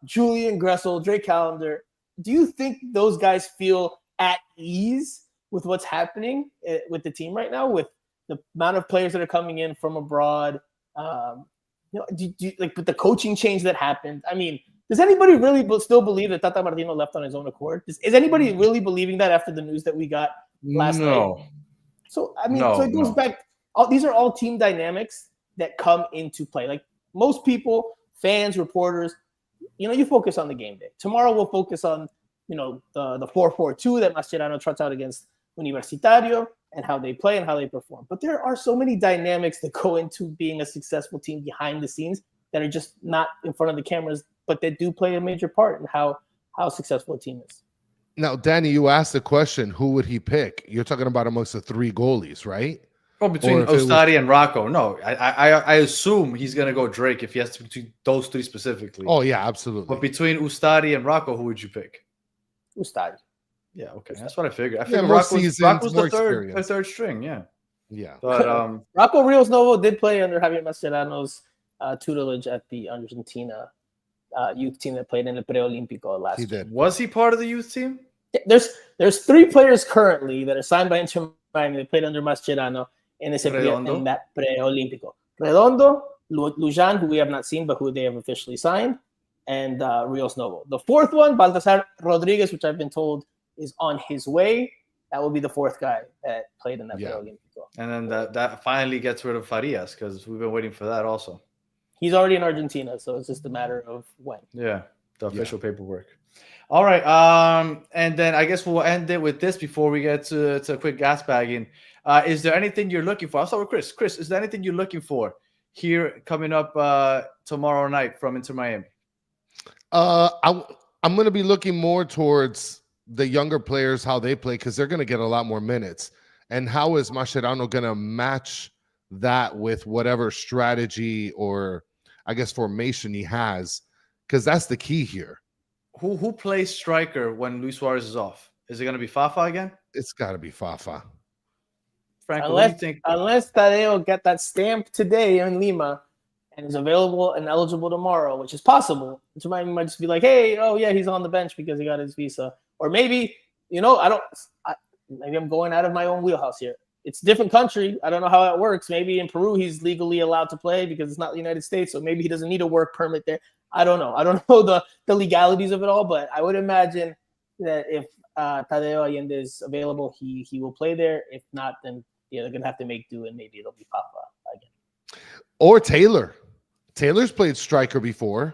Julian Gressel, Drake Callender. Do you think those guys feel at ease with what's happening with the team right now, with the amount of players that are coming in from abroad? Do you, like with the coaching change that happened? I mean, does anybody really still believe that Tata Martino left on his own accord? Is anybody really believing that after the news that we got last night? So, I mean, so it goes back. These are all team dynamics that come into play. Like most people, fans, reporters, you focus on the game day. Tomorrow we'll focus on, the 4-4-2 that Mascherano trots out against Universitario and how they play and how they perform. But there are so many dynamics that go into being a successful team behind the scenes that are just not in front of the cameras, but that do play a major part in how successful a team is. Now, Danny, you asked the question, who would he pick? You're talking about amongst the three goalies, right? Oh, between Ostadi and Rocco. No, I assume he's going to go Drake if he has to between those three specifically. Oh, yeah, absolutely. But between Ustadi and Rocco, who would you pick? Ustadi. Yeah, okay. That's what I figured. I figured Rocco's the third string, yeah. Yeah. But Rocco Rios Novo did play under Javier Mascherano's tutelage at the Argentina youth team that played in the Preolímpico last year. Was he part of the youth team? There's three players currently that are signed by Inter Miami that played under Mascherano in that Preolímpico. Redondo, Lujan, who we have not seen, but who they have officially signed, and Rios Novo. The fourth one, Baltasar Rodriguez, which I've been told is on his way. That will be the fourth guy that played in that Olympico. And then that finally gets rid of Farias, because we've been waiting for that also. He's already in Argentina, so it's just a matter of when. Yeah, the official paperwork. All right, and then I guess we'll end it with this before we get to a quick gas bagging. Is there anything you're looking for? I'll start with Chris. Chris, is there anything you're looking for here coming up tomorrow night from Inter Miami? I'm going to be looking more towards the younger players, how they play, because they're going to get a lot more minutes. And how is Mascherano going to match that with whatever strategy or, I guess, formation he has? Because that's the key here. Who plays striker when Luis Suarez is off? Is it going to be Fafa again? It's got to be Fafa. Franco, what do you think? Unless Tadeo get that stamp today in Lima and is available and eligible tomorrow, which is possible, Inter Miami might just be like, hey, oh yeah, he's on the bench because he got his visa. Or maybe, maybe I'm going out of my own wheelhouse here. It's a different country. I don't know how that works. Maybe in Peru he's legally allowed to play because it's not the United States, so maybe he doesn't need a work permit there. I don't know. I don't know the legalities of it all, but I would imagine that if Tadeo Allende is available, he will play there. If not, then they're gonna have to make do, and maybe it'll be Papa again. Or Taylor. Taylor's played striker before.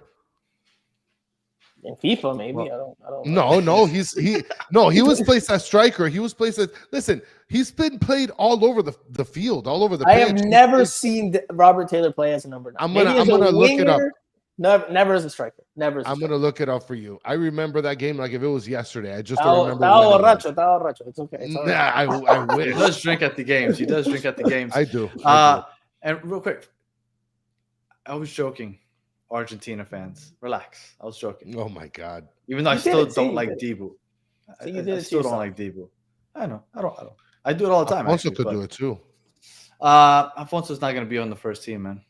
In FIFA, maybe. Well, I don't know. He was placed as striker. He was placed as he's been played all over the field, all over the pitch. I have never seen Robert Taylor play as a number 9. I'm gonna look it up. Never as a striker. I'm gonna look it up for you. I remember that game like if it was yesterday. I just don't remember. It's okay. It's all right. I wish. He does drink at the games. I do. And real quick, I was joking. Argentina fans, relax. I was joking. Oh my God! Even though I still don't like Dibu. I still don't like Dibu. I know. I don't. I do it all the time. Alfonso could do it too. Alfonso's not going to be on the first team, man.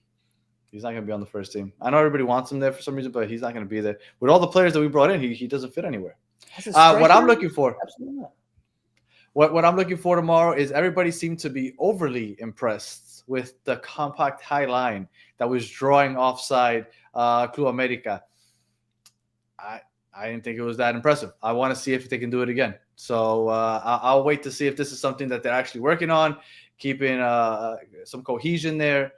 He's not going to be on the first team. I know everybody wants him there for some reason, but he's not going to be there. With all the players that we brought in, he doesn't fit anywhere. What I'm looking for, absolutely not. What I'm looking for tomorrow is everybody seemed to be overly impressed with the compact high line that was drawing offside Club America. I didn't think it was that impressive. I want to see if they can do it again. So I'll wait to see if this is something that they're actually working on, keeping some cohesion there.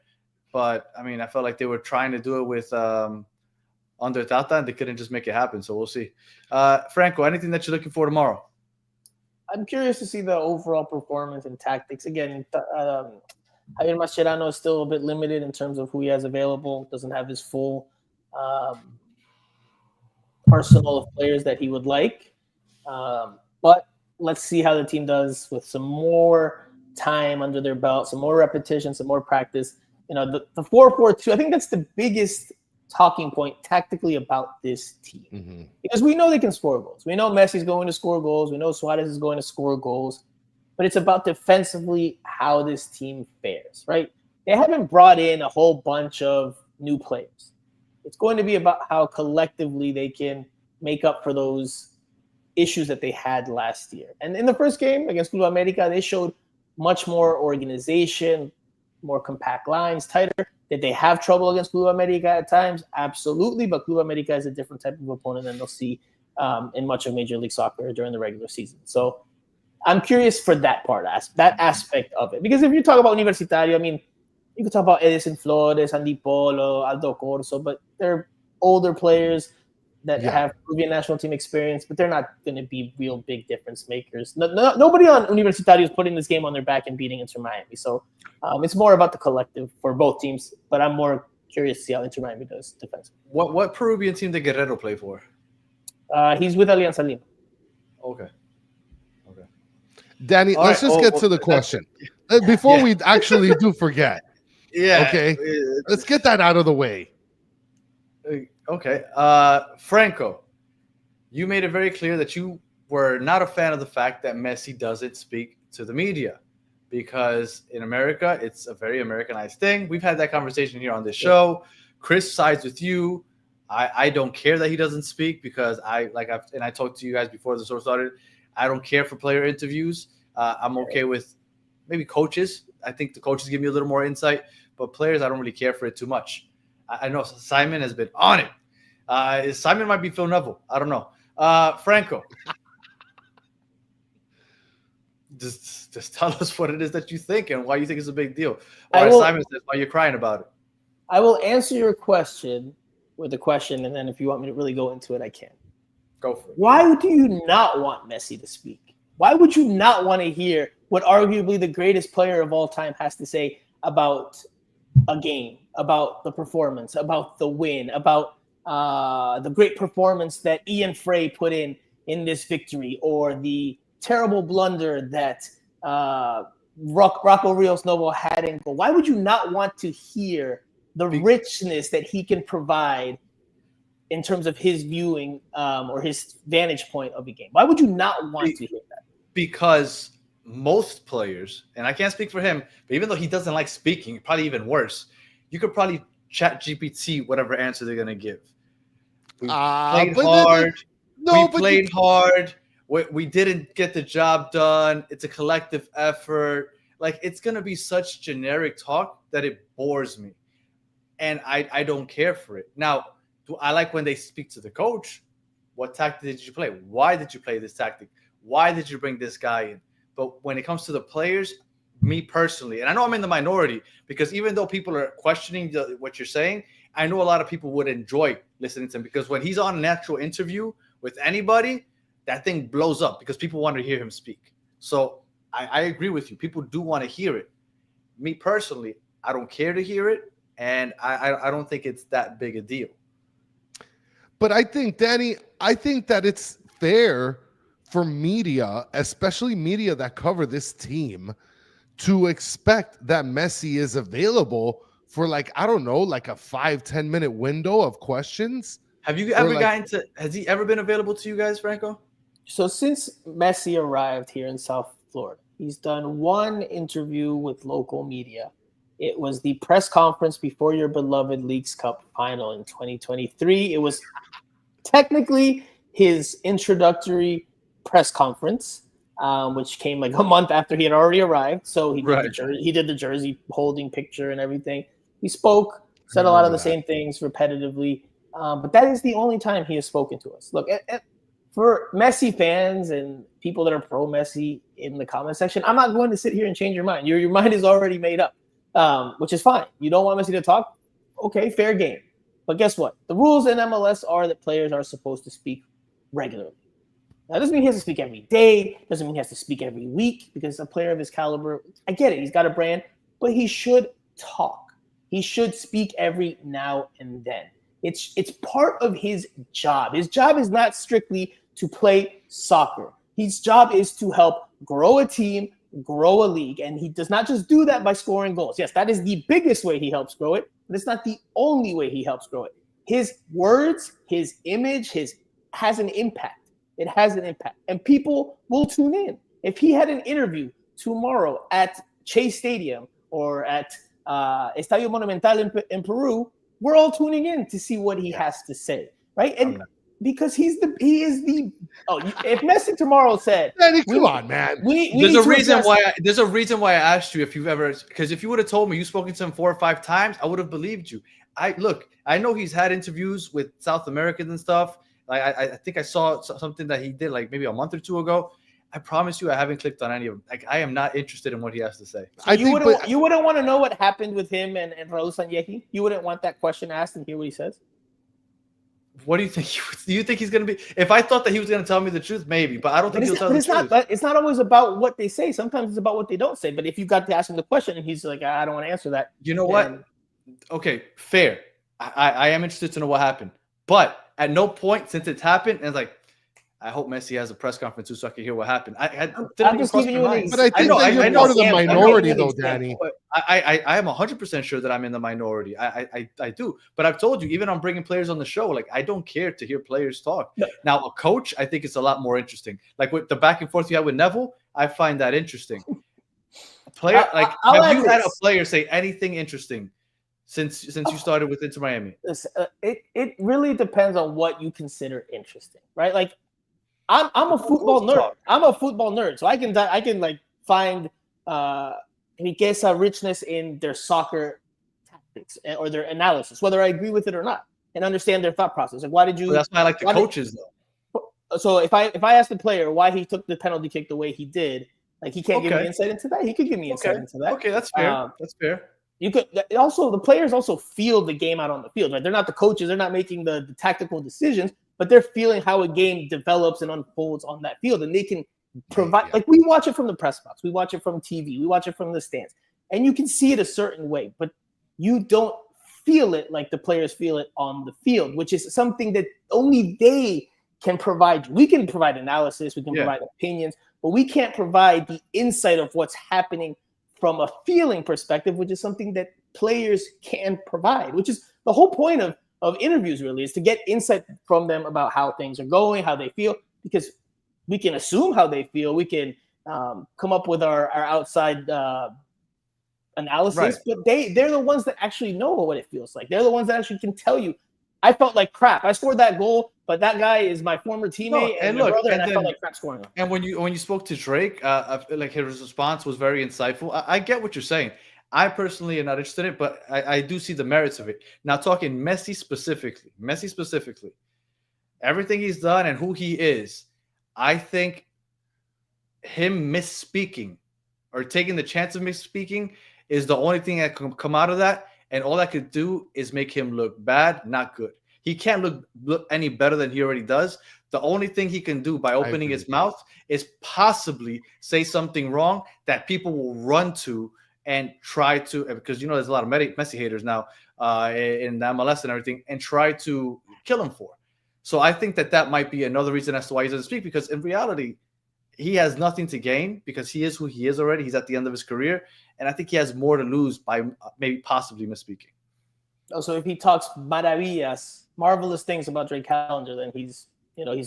But, I mean, I felt like they were trying to do it with under Tata, and they couldn't just make it happen. So we'll see. Franco, anything that you're looking for tomorrow? I'm curious to see the overall performance and tactics. Again, Javier Mascherano is still a bit limited in terms of who he has available. Doesn't have his full arsenal of players that he would like. But let's see how the team does with some more time under their belt, some more repetition, some more practice. The 4-4-2, I think that's the biggest talking point tactically about this team. Because we know they can score goals. We know Messi's going to score goals. We know Suarez is going to score goals. But it's about defensively how this team fares, right? They haven't brought in a whole bunch of new players. It's going to be about how collectively they can make up for those issues that they had last year. And in the first game against Club America, they showed much more organization, more compact lines, tighter. Did they have trouble against Club America at times? Absolutely, but Club America is a different type of opponent than they'll see in much of Major League Soccer during the regular season. So I'm curious for that part, that aspect of it. Because if you talk about Universitario, I mean, you could talk about Edison Flores, Andy Polo, Aldo Corso, but they're older players that have Peruvian national team experience, but they're not going to be real big difference makers. Nobody on Universitario is putting this game on their back and beating Inter Miami. So it's more about the collective for both teams, but I'm more curious to see how Inter Miami does defensively. What Peruvian team did Guerrero play for? He's with Alianza Lima. Okay. Danny, let's just get to the question. Before we actually do forget. Yeah. Okay. Let's get that out of the way. Okay. Franco, you made it very clear that you were not a fan of the fact that Messi doesn't speak to the media, because in America, it's a very Americanized thing. We've had that conversation here on this show. Chris sides with you. I don't care that he doesn't speak, because I talked to you guys before the show started. I don't care for player interviews. I'm okay with maybe coaches. I think the coaches give me a little more insight. but players, I don't really care for it too much. I know Simon has been on it. Simon might be Phil Neville. I don't know. Franco, just tell us what it is that you think and why you think it's a big deal. Or Simon says why you're crying about it. I will answer your question with a question, and then if you want me to really go into it, I can. Go for it. Why do you not want Messi to speak? Why would you not want to hear what arguably the greatest player of all time has to say about a game, about the performance, about the win, about the great performance that Ian Frey put in this victory, or the terrible blunder that Rocco Rios Novo had in goal? Why would you not want to hear the richness that he can provide in terms of his viewing or his vantage point of the game? Why would you not want to hear that? Because most players, and I can't speak for him, but even though he doesn't like speaking, probably even worse, you could probably chat GPT whatever answer they're going to give. We played hard. We played hard. We didn't get the job done. It's a collective effort. Like, it's going to be such generic talk that it bores me. And I don't care for it. Now, do I like when they speak to the coach? What tactic did you play? Why did you play this tactic? Why did you bring this guy in? But when it comes to the players, me personally, and I know I'm in the minority, because even though people are questioning what you're saying, I know a lot of people would enjoy listening to him, because when he's on an actual interview with anybody, that thing blows up because people want to hear him speak. So I agree with you. People do want to hear it. Me personally, I don't care to hear it, and I don't think it's that big a deal. But I think, Danny, that it's fair for media, especially media that cover this team, to expect that Messi is available for, like, I don't know, like a 5-10 minute window of questions. Have you ever has he ever been available to you guys, Franco? So since Messi arrived here in South Florida, he's done one interview with local media. It was the press conference before your beloved Leagues Cup final in 2023. It was technically his introductory press conference, which came like a month after he had already arrived. So he did the jersey holding picture and everything. He spoke, said a lot of the same things repetitively. But that is the only time he has spoken to us. Look, for Messi fans and people that are pro Messi in the comment section, I'm not going to sit here and change your mind. Your mind is already made up, which is fine. You don't want Messi to talk? Okay, fair game. But guess what? The rules in MLS are that players are supposed to speak regularly. Now, that doesn't mean he has to speak every day. Doesn't mean he has to speak every week, because a player of his caliber, I get it, he's got a brand, but he should talk. He should speak every now and then. It's part of his job. His job is not strictly to play soccer. His job is to help grow a team, grow a league, and he does not just do that by scoring goals. Yes, that is the biggest way he helps grow it, but it's not the only way he helps grow it. His words, his image, has an impact. It has an impact, and people will tune in. If he had an interview tomorrow at Chase Stadium or at Estadio Monumental in Peru, we're all tuning in to see what he has to say, right? And because if Messi tomorrow said, Danny, come on, man. There's a reason why I asked you if you've ever, because if you would have told me you've spoken to him 4 or 5 times, I would have believed you. I know he's had interviews with South Americans and stuff. Like I think I saw something that he did like maybe a month or 2 ago. I promise you, I haven't clicked on any of them. Like, I am not interested in what he has to say. So you wouldn't want to know what happened with him and Raul Sanyehi? You wouldn't want that question asked and hear what he says? What do you think? Do you think he's going to be? If I thought that he was going to tell me the truth, maybe. But I don't think he'll tell the truth. But it's not always about what they say. Sometimes it's about what they don't say. But if you got to ask him the question and he's like, I don't want to answer that. You know what? Okay, fair. I am interested to know what happened. But at no point since it's happened, and it's like, I hope Messi has a press conference too so I can hear what happened. I'm just giving you an But I think that you're part of the minority, though, Danny. I am 100% sure that I'm in the minority. I do. But I've told you, even on bringing players on the show, like, I don't care to hear players talk. No. Now, a coach, I think it's a lot more interesting. Like with the back and forth you had with Neville, I find that interesting. Player, have you had a player say anything interesting since you started with Inter Miami? It really depends on what you consider interesting, right? Like, I'm a football nerd. I'm a football nerd, so I can like find riqueza, richness in their soccer tactics or their analysis, whether I agree with it or not, and understand their thought process. Like, why did you? But that's why I like the coaches, though. So if I ask the player why he took the penalty kick the way he did, like he can't give me insight into that. He could give me insight into that. Okay, that's fair. That's fair. You could also the players also feel the game out on the field, right? They're not the coaches, they're not making the tactical decisions, but they're feeling how a game develops and unfolds on that field, and they can provide. Like we watch it from the press box, we watch it from TV, we watch it from the stands, and you can see it a certain way, but you don't feel it like the players feel it on the field, which is something that only they can provide. We can provide analysis, we can provide opinions, but we can't provide the insight of what's happening from a feeling perspective, which is something that players can provide, which is the whole point of interviews, really, is to get insight from them about how things are going, how they feel, because we can assume how they feel. We can come up with our outside analysis, but they're the ones that actually know what it feels like. They're the ones that actually can tell you, I felt like crap. I scored that goal, but that guy is my former teammate and my brother, and I felt like crap scoring him. And when you spoke to Drake, like his response was very insightful. I get what you're saying. I personally am not interested in it, but I do see the merits of it. Now, talking Messi specifically, everything he's done and who he is, I think him misspeaking or taking the chance of misspeaking is the only thing that can come out of that. And all that could do is make him look bad, not good. He can't look any better than he already does. The only thing he can do by opening his mouth is possibly say something wrong that people will run to and try to, because there's a lot of Messi haters now in the MLS and everything, and try to kill him for. So I think that might be another reason as to why he doesn't speak, because in reality, he has nothing to gain because he is who he is already. He's at the end of his career. And I think he has more to lose by maybe possibly misspeaking. Also, if he talks marvelous things about Drake Challenger, then he's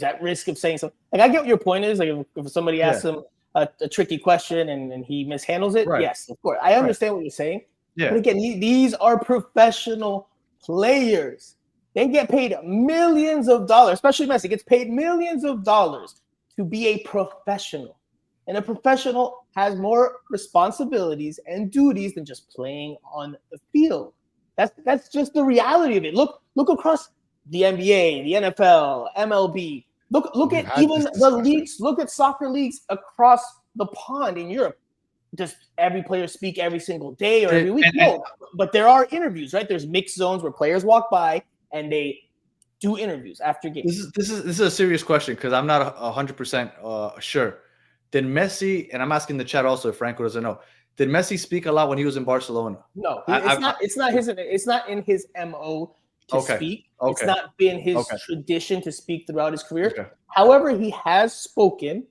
at risk of saying something. Like, I get what your point is. Like, if somebody asks him a tricky question and he mishandles it, yes, of course. I understand what you're saying. Yeah. But again, these are professional players. They get paid millions of dollars, especially Messi gets paid millions of dollars to be a professional. And a professional has more responsibilities and duties than just playing on the field. That's just the reality of it. Look across the NBA, the NFL, MLB. Look at even the leagues. Look at soccer leagues across the pond in Europe. Does every player speak every single day or every week? No, but there are interviews, right? There's mixed zones where players walk by and they do interviews after games. This is a serious question because I'm not 100% sure. Did Messi, and I'm asking the chat also if Franco doesn't know, did Messi speak a lot when he was in Barcelona? No, it's not in his MO to speak. It's not been his tradition to speak throughout his career. Okay. However, he has spoken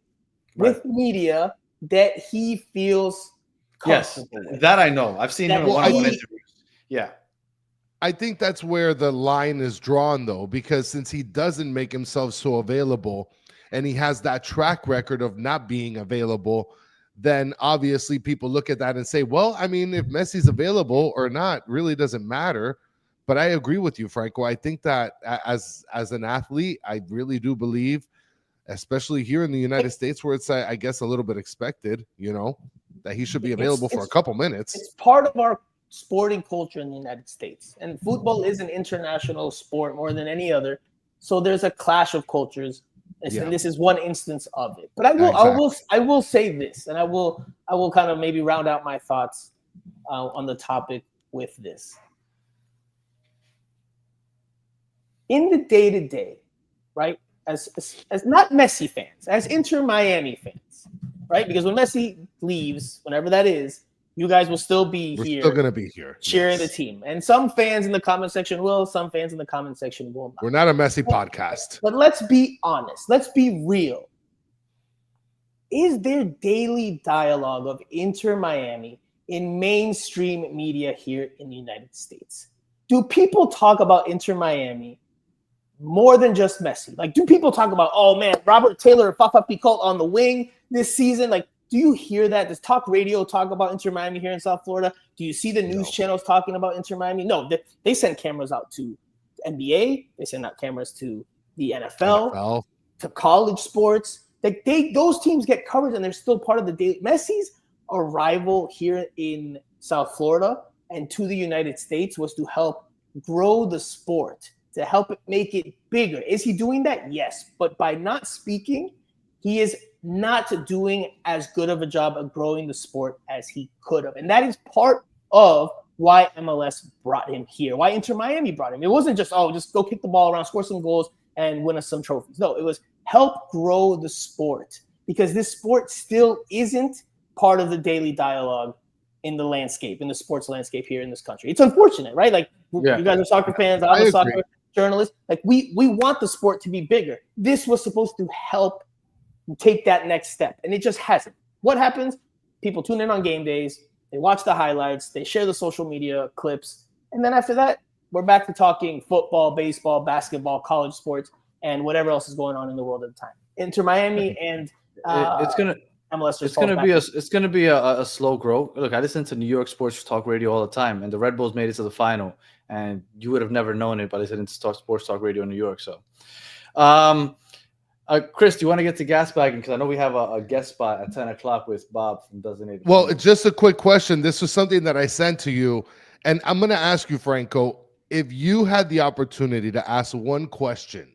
with media that he feels comfortable with. That I know. I've seen him in one-on-one interviews. Yeah. I think that's where the line is drawn, though, because since he doesn't make himself so available and he has that track record of not being available, then obviously people look at that and say, well, I mean, if Messi's available or not really doesn't matter. But I agree with you, Franco. I think that as an athlete, I really do believe, especially here in the United States, where it's, I guess, a little bit expected, that he should be available for a couple minutes. It's part of our sporting culture in the United States. And football is an international sport more than any other. So there's a clash of cultures. And this is one instance of it. But I will say this, and I will kind of maybe round out my thoughts on the topic with this. In the day-to-day, right, as not Messi fans, as Inter Miami fans, right? Because when Messi leaves, whenever that is, you guys will still be here. We're still going to be here. Cheering the team. And some fans in the comment section will, some fans in the comment section will not. We're not a Messi podcast. But let's be honest. Let's be real. Is there daily dialogue of Inter Miami in mainstream media here in the United States? Do people talk about Inter Miami more than just Messi? Like, do people talk about, oh, man, Robert Taylor or Fafa Picot on the wing this season? Like, do you hear that? Does talk radio talk about Inter Miami here in South Florida? Do you see the news channels talking about Inter Miami? No, they send cameras out to NBA. They send out cameras to the NFL. To college sports. Like those teams get coverage and they're still part of the daily. Messi's arrival here in South Florida and to the United States was to help grow the sport, to help it make it bigger. Is he doing that? Yes. But by not speaking, he is not doing as good of a job of growing the sport as he could have. And that is part of why MLS brought him here, why Inter Miami brought him. It wasn't just, just go kick the ball around, score some goals, and win us some trophies. No, it was help grow the sport, because this sport still isn't part of the daily dialogue in the landscape, in the sports landscape here in this country. It's unfortunate, right? Like, you guys are soccer fans, I'm a soccer journalist. Like, we want the sport to be bigger. This was supposed to help take that next step, and it just hasn't. What happens? People tune in on game days, they watch the highlights, they share the social media clips, and then after that, we're back to talking football, baseball, basketball, college sports, and whatever else is going on in the world at the time. Inter Miami and it's gonna be a slow grow. Look, I listen to New York sports talk radio all the time, and the Red Bulls made it to the final, and you would have never known it by listening to sports talk radio in New York. So, Chris, do you want to get to gas bagging? Because I know we have a guest spot at 10 o'clock with Bob from Designated. Well, just a quick question. This was something that I sent to you, and I'm going to ask you, Franco, if you had the opportunity to ask one question,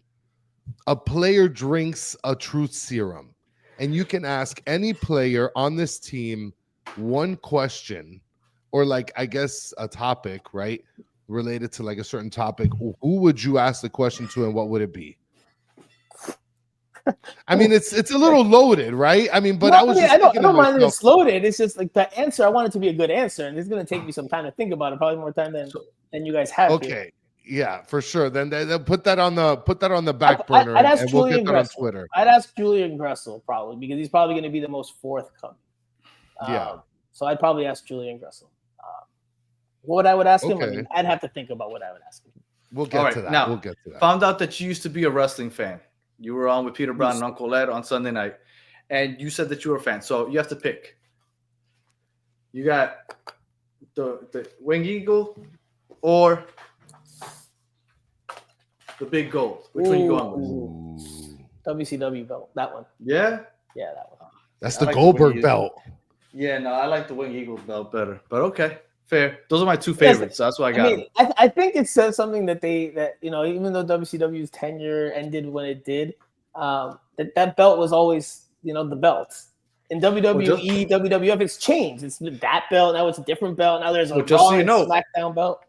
a player drinks a truth serum, and you can ask any player on this team one question, or like, I guess, a topic, right, related to like a certain topic, who would you ask the question to, and what would it be? I mean, it's a little loaded, right? I mean, but I don't mind that it's loaded. It's just like the answer. I want it to be a good answer, and it's going to take me some time to think about it. Probably more time than you guys have. Okay, yeah, for sure. Then they'll put that on the back burner, and we'll get that on Twitter. I'd ask Julian Gressel probably, because he's probably going to be the most forthcoming. So I'd probably ask Julian Gressel. What I would ask him, I'd have to think about what I would ask him. We'll get to that. Now, we'll get to that. Found out that you used to be a wrestling fan. You were on with Peter Brown and Uncle Ed on Sunday night, and you said that you were a fan. So you have to pick. You got the Wing Eagle or the Big Gold. Which one you going with? WCW belt. That one. Yeah? Yeah, that one. That's the Goldberg belt. Yeah, no, I like the Wing Eagle belt better. But okay. Fair. Those are my two favorites, so that's why I got them. I think it says something that even though WCW's tenure ended when it did, that belt was always, the belt. In WWE, WWF, it's changed. It's that belt, now it's a different belt. Now there's a Raw and SmackDown belt.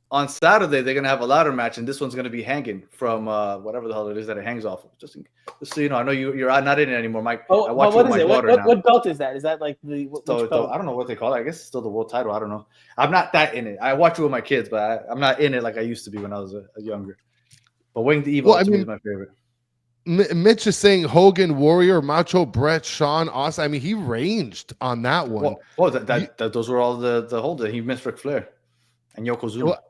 On Saturday, they're gonna have a ladder match, and this one's gonna be hanging from whatever the hell it is that it hangs off of. Just so you know, I know you're not in it anymore, Mike. I watch it with my daughter now. What belt is that? Is that like the belt? I don't know what they call it. I guess it's still the world title. I don't know. I'm not that in it. I watch it with my kids, but I'm not in it like I used to be when I was younger. But Wing the Evil to me is my favorite. Mitch is saying Hogan, Warrior, Macho, Brett, Shawn, Austin. I mean, he ranged on that one. Those were all the holders. He missed Ric Flair and Yokozuna. Well,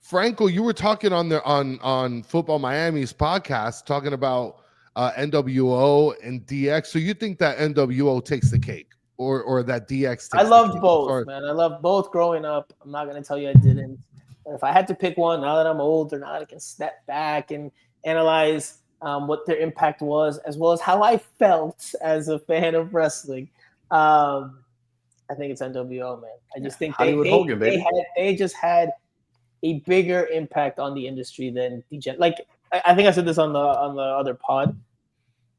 Franco, you were talking on Football Miami's podcast, talking about NWO and DX. So you think that NWO takes the cake, or that DX takes I loved both, man. I loved both growing up. I'm not going to tell you I didn't. And if I had to pick one, now that I'm older, now that I can step back and analyze what their impact was, as well as how I felt as a fan of wrestling, I think it's NWO, man. I just think they just had a bigger impact on the industry than DJ. Like, I think I said this on the other pod.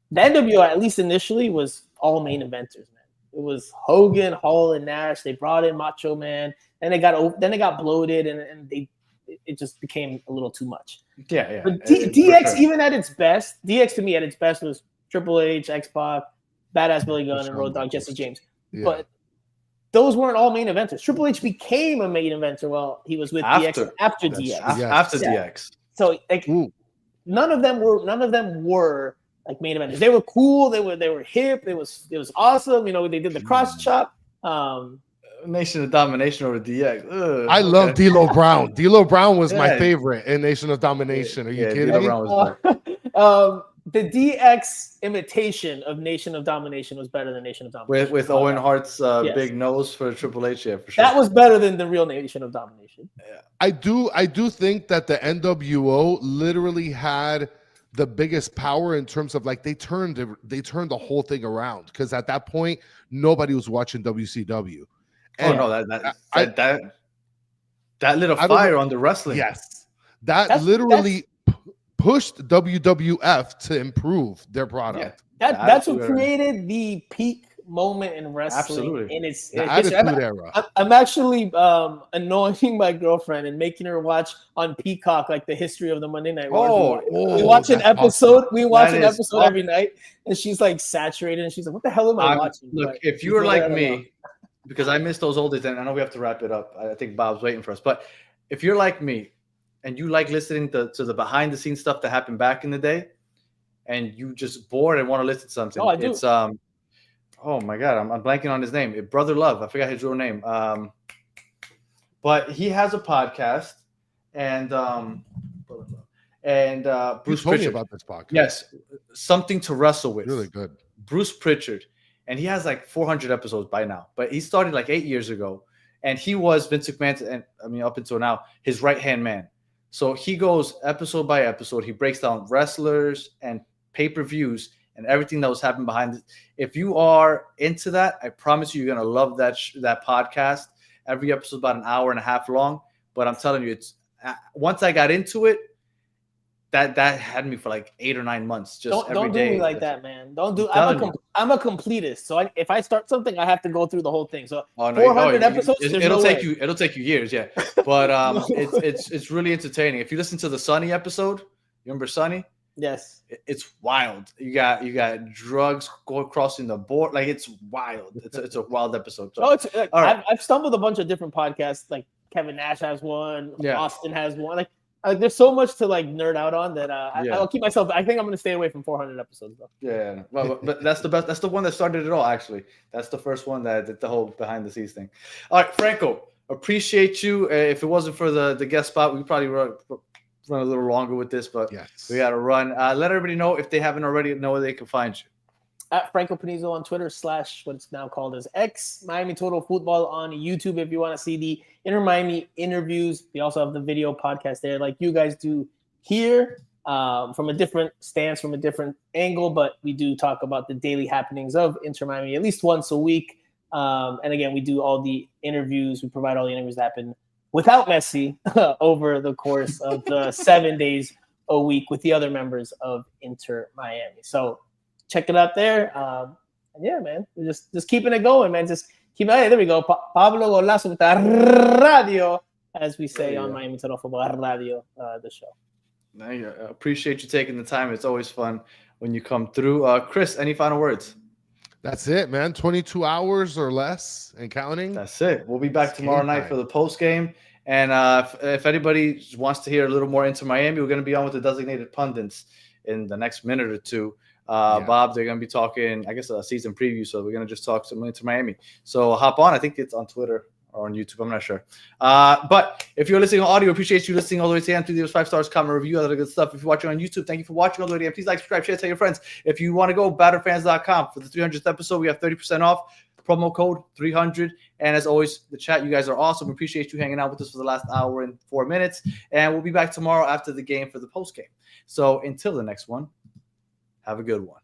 The NWO, at least initially, was all main eventers, man. It was Hogan, Hall, and Nash. They brought in Macho Man, and they got bloated, and it just became a little too much. Yeah. But DX, even at its best, DX to me at its best was Triple H, X-Pac, Badass Billy Gunn, and Road Dogg Jesse James. Yeah. But those weren't all main eventers. Triple H became a main eventer while he was with DX after DX. After DX. So like none of them were like main eventers. They were cool. They were hip. It was awesome. They did the cross chop. Nation of Domination over DX. I love D'Lo Brown. D'Lo Brown was my favorite in Nation of Domination. Are you kidding me? Brown was the DX imitation of Nation of Domination was better than Nation of Domination. With Owen Hart's big nose for Triple H, yeah, for sure. That was better than the real Nation of Domination. Yeah. I do think that the NWO literally had the biggest power in terms of like they turned the whole thing around, because at that point nobody was watching WCW. And That lit a I don't fire know. on the wrestling. Yes, that That's- literally pushed WWF to improve their product. Yeah. That's what Attitude Era. created the peak moment in wrestling Absolutely. in its The history. Attitude Era. I'm actually annoying my girlfriend and making her watch on Peacock like the history of the Monday Night Wars. We watch an that's episode. awesome. We watch That an is episode every night, and she's like saturated, and she's like, "What the hell am I watching?" Look, But if you just were let like her know. me, because I missed those old days, and I know we have to wrap it up. I think Bob's waiting for us. But if you're like me and you like listening to the behind the scenes stuff that happened back in the day, and you just bored and want to listen to something, Oh, I do. it's oh my god, I'm blanking on his name. Brother Love, I forgot his real name. But he has a podcast, and Bruce You told me Pritchard. about this podcast. Yes, something to wrestle with. Really good. Bruce Pritchard, and he has like 400 episodes by now. But he started like 8 years ago, and he was Vince McMahon's, and I mean up until now, his right hand man. So he goes episode by episode. He breaks down wrestlers and pay-per-views and everything that was happening behind it. If you are into that, I promise you, you're gonna love that podcast. Every episode about an hour and a half long. But I'm telling you, it's once I got into it, that had me for like 8 or 9 months. Just Don't do me like that, man. Don't do. I'm a completist. So if I start something, I have to go through the whole thing. So 400 episodes. It'll take you years, yeah. But it's really entertaining. If you listen to the Sunny episode, you remember Sunny? Yes. It's wild. You got drugs crossing the board. Like it's wild. It's a wild episode. So, All right. I've stumbled a bunch of different podcasts. Like Kevin Nash has one. Yeah. Austin has one. Like there's so much to like nerd out on that I'll keep myself. I think I'm going to stay away from 400 episodes though. Yeah. Well, but that's the best. That's the one that started it all. Actually, that's the first one that did the whole behind the scenes thing. All right, Franco. Appreciate you. If it wasn't for the guest spot, we probably run a little longer with this, but we got to run. Let everybody know if they haven't already know where they can find you. At Franco Panizo on Twitter / what it's now called as X. Miami Total Football on YouTube if you want to see the Inter Miami interviews. We also have the video podcast there like you guys do here from a different stance, from a different angle, but we do talk about the daily happenings of Inter Miami at least once a week. And again, we do all the interviews. We provide all the interviews that happen without Messi over the course of the 7 days a week with the other members of Inter Miami. So check it out there. And yeah, man, just keeping it going, man. Just keep it. Hey, there we go. Pablo Golazo Radio, as we say on Miami Total Football Radio, the show. I appreciate you taking the time. It's always fun when you come through. Chris, any final words? That's it, man. 22 hours or less and counting. That's it. We'll be back tomorrow night for the post game. And if anybody wants to hear a little more into Miami, we're going to be on with the designated pundits in the next minute or two. Bob, they're going to be talking, I guess, a season preview. So we're going to just talk some into Miami. So hop on. I think it's on Twitter or on YouTube. I'm not sure. But if you're listening on audio, appreciate you listening all the way to the end. Please give us 5 stars, comment, review, all that good stuff. If you're watching on YouTube, thank you for watching all the way to the end. Please like, subscribe, share, tell your friends. If you want to go, batterfans.com. For the 300th episode, we have 30% off. Promo code 300. And as always, the chat, you guys are awesome. We appreciate you hanging out with us for the last hour and 4 minutes. And we'll be back tomorrow after the game for the post game. So until the next one, have a good one.